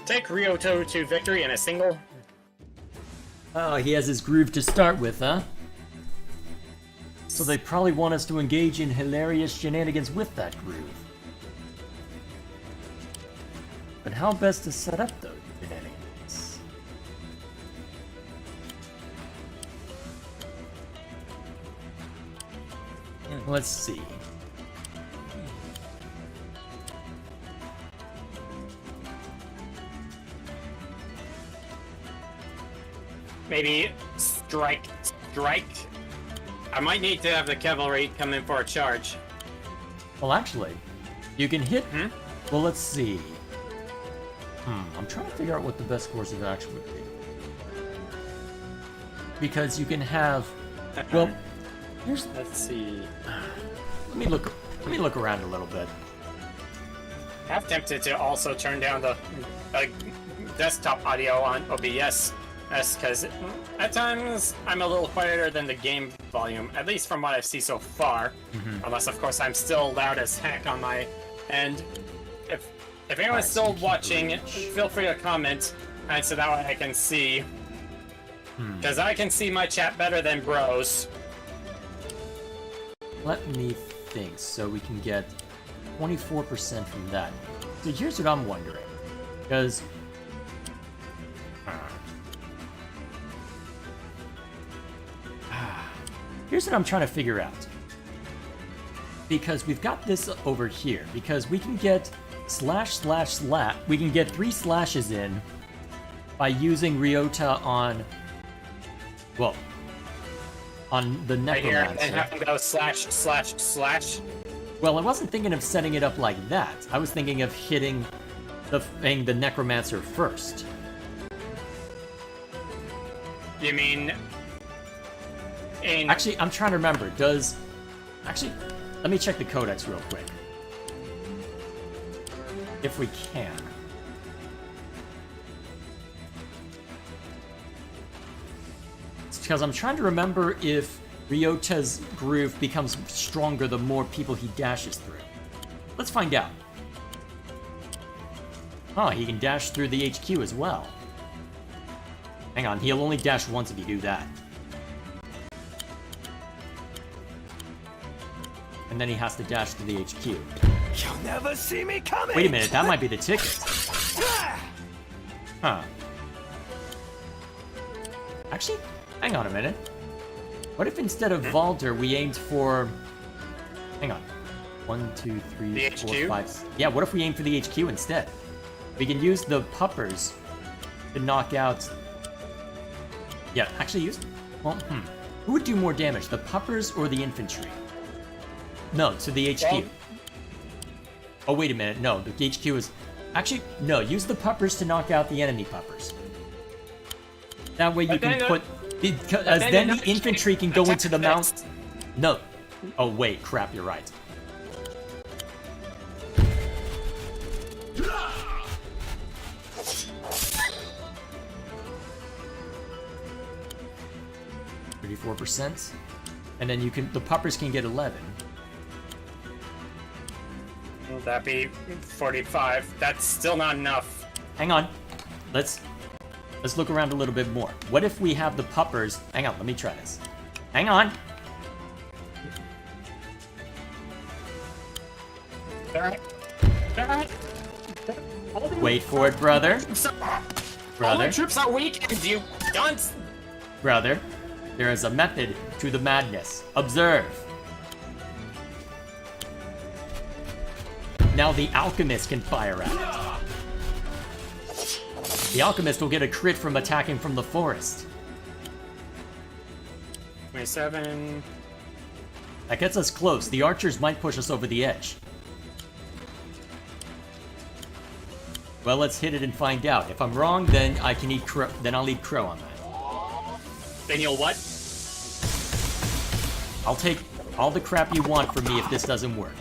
Take Ryoto to victory in a single. Oh, he has his groove to start with, huh? So they probably want us to engage in hilarious shenanigans with that groove. But how best to set up those shenanigans? Let's see. Maybe strike. I might need to have the cavalry come in for a charge. Well, actually, you can hit... Well, let's see. I'm trying to figure out what the best course of action would be. Because you can have... Well, here's... Let's see. Let me look around a little bit. I'm tempted to also turn down the desktop audio on OBS, because at times I'm a little quieter than the game volume, at least from what I've seen so far. Unless, of course, I'm still loud as heck on my end. If anyone's still watching, feel free to comment, and so that way I can see. Because I can see my chat better than bros. Let me think, so we can get 24% from that. So here's what I'm wondering, because... here's what I'm trying to figure out. Because we've got this over here. Because we can get ///. We can get 3 slashes in by using Ryota on, well, on the Right here, and Necromancer. have to go ///. Well, I wasn't thinking of setting it up like that. I was thinking of hitting the Necromancer first. You mean... Actually, I'm trying to remember. Actually, let me check the codex real quick. If we can. It's because I'm trying to remember if Ryota's groove becomes stronger the more people he dashes through. Let's find out. Oh, he can dash through the HQ as well. Hang on, he'll only dash once if you do that. And then he has to dash to the HQ. You'll never see me coming. Wait a minute, that might be the ticket. Huh. Actually, hang on a minute. What if instead of Valder, we aimed for... Hang on. 1, 2, 3, The 4, HQ? 5... Yeah, what if we aim for the HQ instead? We can use the puppers to knock out... Yeah, actually use... Well, Who would do more damage, the puppers or the infantry? No, to the HQ. Well- Oh, wait a minute. No, the HQ is... Actually, no, use the puppers to knock out the enemy puppers. That way you But can then put... As then the infantry can go into the mount... No. Oh, wait, crap, you're right. %, and then you can... The puppers can get 11. Will that be 45? That's still not enough. Hang on. Let's look around a little bit more. What if we have the puppers... Hang on, let me try this. Hang on. Wait for it, brother. All Brother. the troops are weak, and you dunce. Brother, there is a method to the madness. Observe. Now the alchemist can fire at it. The alchemist will get a crit from attacking from the forest. 27. That gets us close. The archers might push us over the edge. Well, let's hit it and find out. If I'm wrong, then I can eat crow. Then I'll eat crow on that. Then you'll what? I'll take all the crap you want from me if this doesn't work.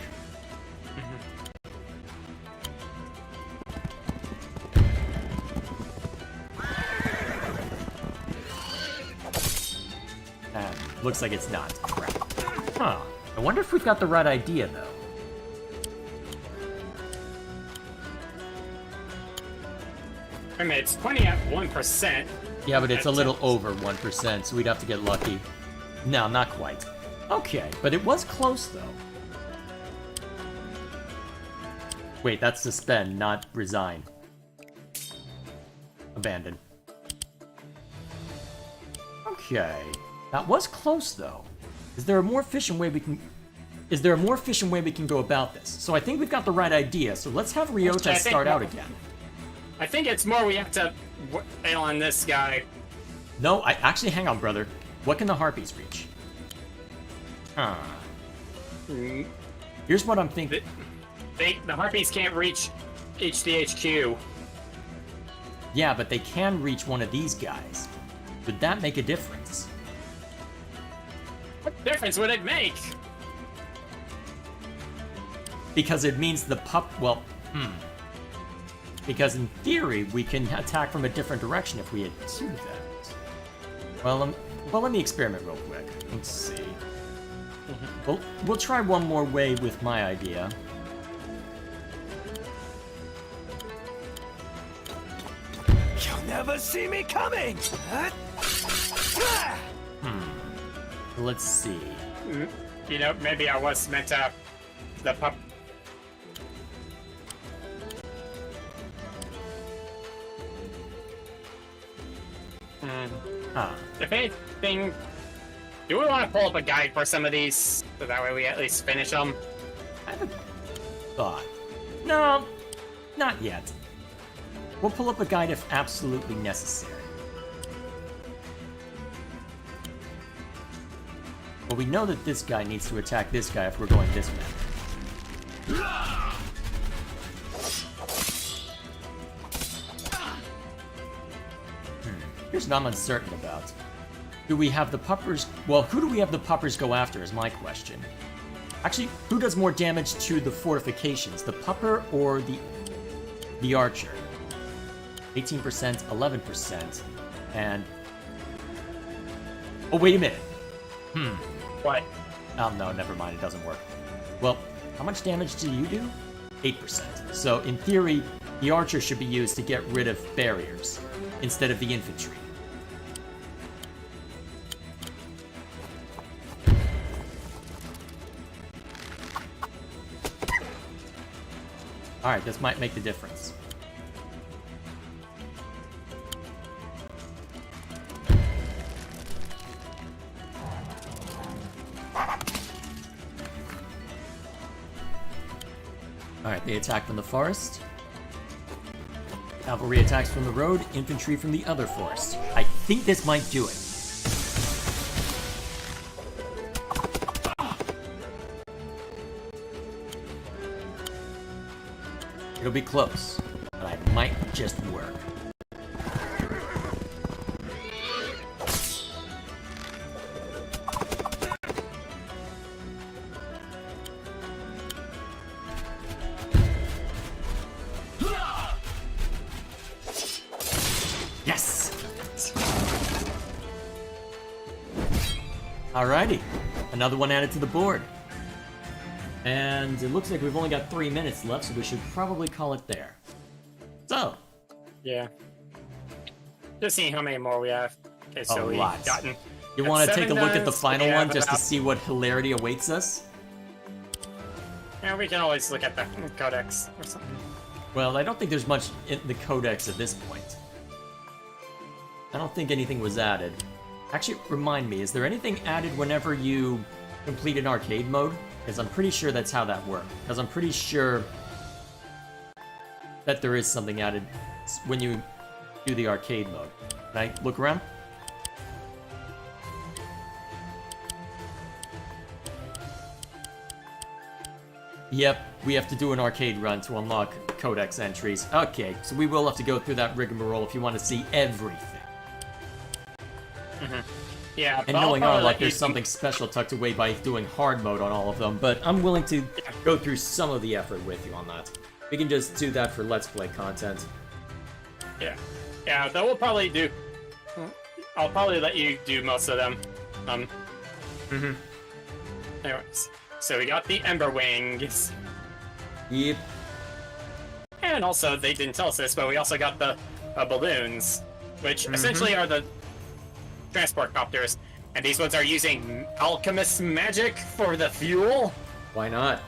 Looks like it's not. Crap. Huh. I wonder if we've got the right idea, though. I mean, it's 20 at 1%. Yeah, but it's a little over 1%, so we'd have to get lucky. No, not quite. Okay, but it was close, though. Wait, that's suspend, not resign. Abandon. Okay. That was close, though. Is there a more efficient way we can go about this? So I think we've got the right idea, so let's have Ryota start out again. I think it's more we have to fail on this guy. No, actually, hang on, brother. What can the harpies reach? Huh. Here's what I'm thinking. The harpies can't reach HDHQ. Yeah, but they can reach one of these guys. Would that make a difference? What difference would it make? Because it means the Because in theory, we can attack from a different direction if we had to that. Well, let me experiment real quick. Let's see. We'll try one more way with my idea. You'll never see me coming. Let's see. You know, maybe I was meant to... The pup... Huh. If anything... Do we want to pull up a guide for some of these, so that way we at least finish them? I have a thought. No, not yet. We'll pull up a guide if absolutely necessary. But we know that this guy needs to attack this guy if we're going this way. Here's what I'm uncertain about. Do we have the puppers... Well, who do we have the puppers go after is my question. Actually, who does more damage to the fortifications? The pupper or the archer? 18%, 11%, and... Oh, wait a minute. What? Oh, no, never mind. It doesn't work. Well, how much damage do you do? 8%. So, in theory, the archer should be used to get rid of barriers instead of the infantry. Alright, this might make the difference. Alright, they attack from the forest. Cavalry attacks from the road, infantry from the other forest. I think this might do it. It'll be close, but I might just work. Yes! Alrighty, another one added to the board. And it looks like we've only got 3 minutes left, so we should probably call it there. So. Yeah. Just seeing how many more we have. Okay, so we've lot. gotten... You want to take a look at the does, final we one have just to about- see what hilarity awaits us? Yeah, we can always look at the codex or something. Well, I don't think there's much in the codex at this point. I don't think anything was added. Actually, remind me, is there anything added whenever you complete an arcade mode? Because I'm pretty sure that's how that worked. Because I'm pretty sure that there is something added when you do the arcade mode. Can I look around? Yep, we have to do an arcade run to unlock codex entries. Okay, so we will have to go through that rigmarole if you want to see everything. Yeah, And but I'll knowing probably our luck, let you there's something special tucked away by doing hard mode on all of them, but I'm willing to go through some of the effort with you on that. We can just do that for Let's Play content. Yeah. Yeah, that we'll probably do... I'll probably let you do most of them. Anyways, so we got the Ember Wings. Yep. And also, they didn't tell us this, but we also got the balloons, which essentially are the transport copters. And these ones are using alchemist magic for the fuel. Why not?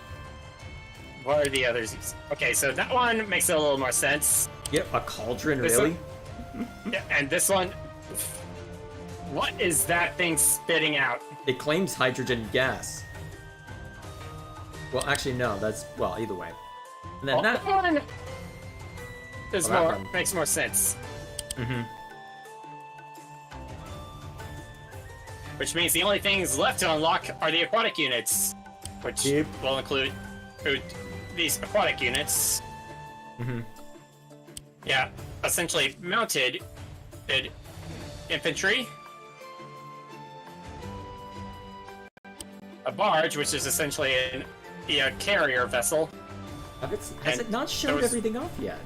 What are the others using? Okay, so that one makes it a little more sense. Yep, a cauldron, This really? Yeah, and this one... What is that thing spitting out? It claims hydrogen gas. Well, actually, no, that's... Well, either way. And then that... one is Well, that more... one. makes more sense. Which means the only things left to unlock are the aquatic units, which Yep. will include these aquatic units. Yeah, essentially mounted infantry, a barge, which is essentially a carrier vessel. Has it not showed was- everything off yet?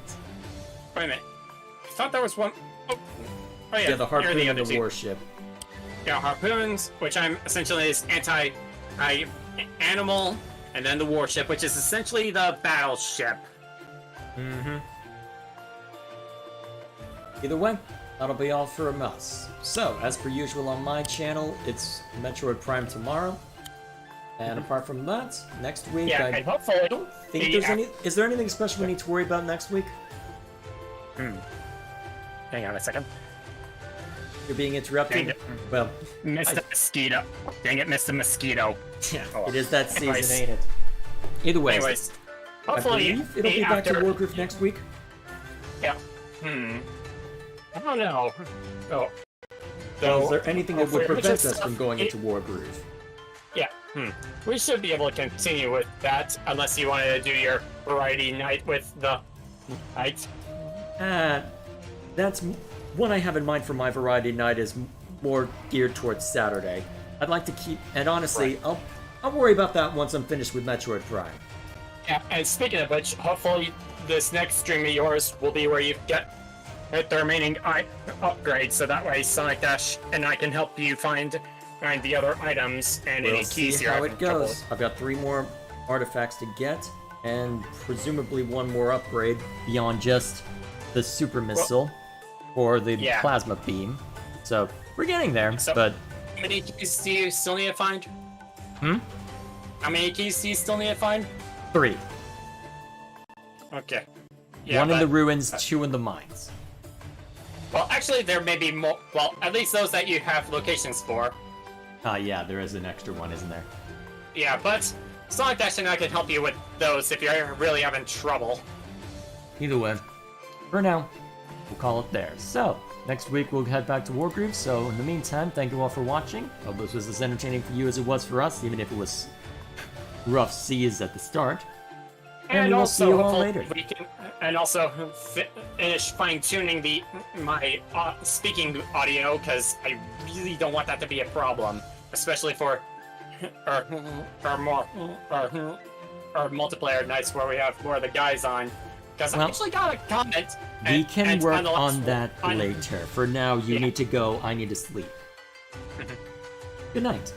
Wait a minute, I thought there was one. Oh yeah, Yeah, the here are harpoon the and other the two. warship. Yeah, harpoons, which I'm essentially this anti-animal, and then the warship, which is essentially the battleship. Either way, that'll be all for us. So, as per usual on my channel, it's Metroid Prime tomorrow. And apart from that, next week Yeah, I and hopefully... don't think there's any... Is there anything special we need to worry about next week? Hang on a second. You're being interrupted. Dang it. Well, Mr. Mosquito. Dang it, Mr. Mosquito. yeah, Oh. it is that season, Anyways. ain't it? Either way, Anyways, I hopefully believe it'll be back to after- Wargroove next week. Yeah. I don't know. Oh. So, is there anything that would hopefully- prevent which is us from going it- into Wargroove? Yeah. We should be able to continue with that, unless you wanted to do your variety night with the night. That's what I have in mind for my variety night is more geared towards Saturday. I'd like to keep, and honestly, I'll worry about that once I'm finished with Metroid Prime. Yeah, and speaking of which, hopefully this next stream of yours will be where you get the remaining upgrades, so that way Sonic Dash and I can help you find the other items and any We'll keys see you're how having it trouble goes. with. I've got 3 more artifacts to get, and presumably 1 more upgrade beyond just the super missile or the Yeah. plasma beam. So we're getting there, So- but How many keys do you still need to find? Hmm? How many keys do you still need to find? 3. Okay. Yeah, 1 in the but- ruins, 2 in the mines. Well, actually, there may be more. Well, at least those that you have locations for. Yeah, there is an extra one, isn't there? Yeah, but Sonic Dash and I can help you with those if you're really having trouble. Either way, for now, we'll call it there. So, next week we'll head back to Wargroove, so in the meantime, thank you all for watching. Hope this was as entertaining for you as it was for us, even if it was rough seas at the start. And we will see you all later. We can, and also finish fine-tuning my speaking audio, because I really don't want that to be a problem, especially for our multiplayer nights where we have more of the guys on. Because I Well, actually got a comment. We can work the last on that one- later. For now, you Yeah. need to go. I need to sleep. Good night.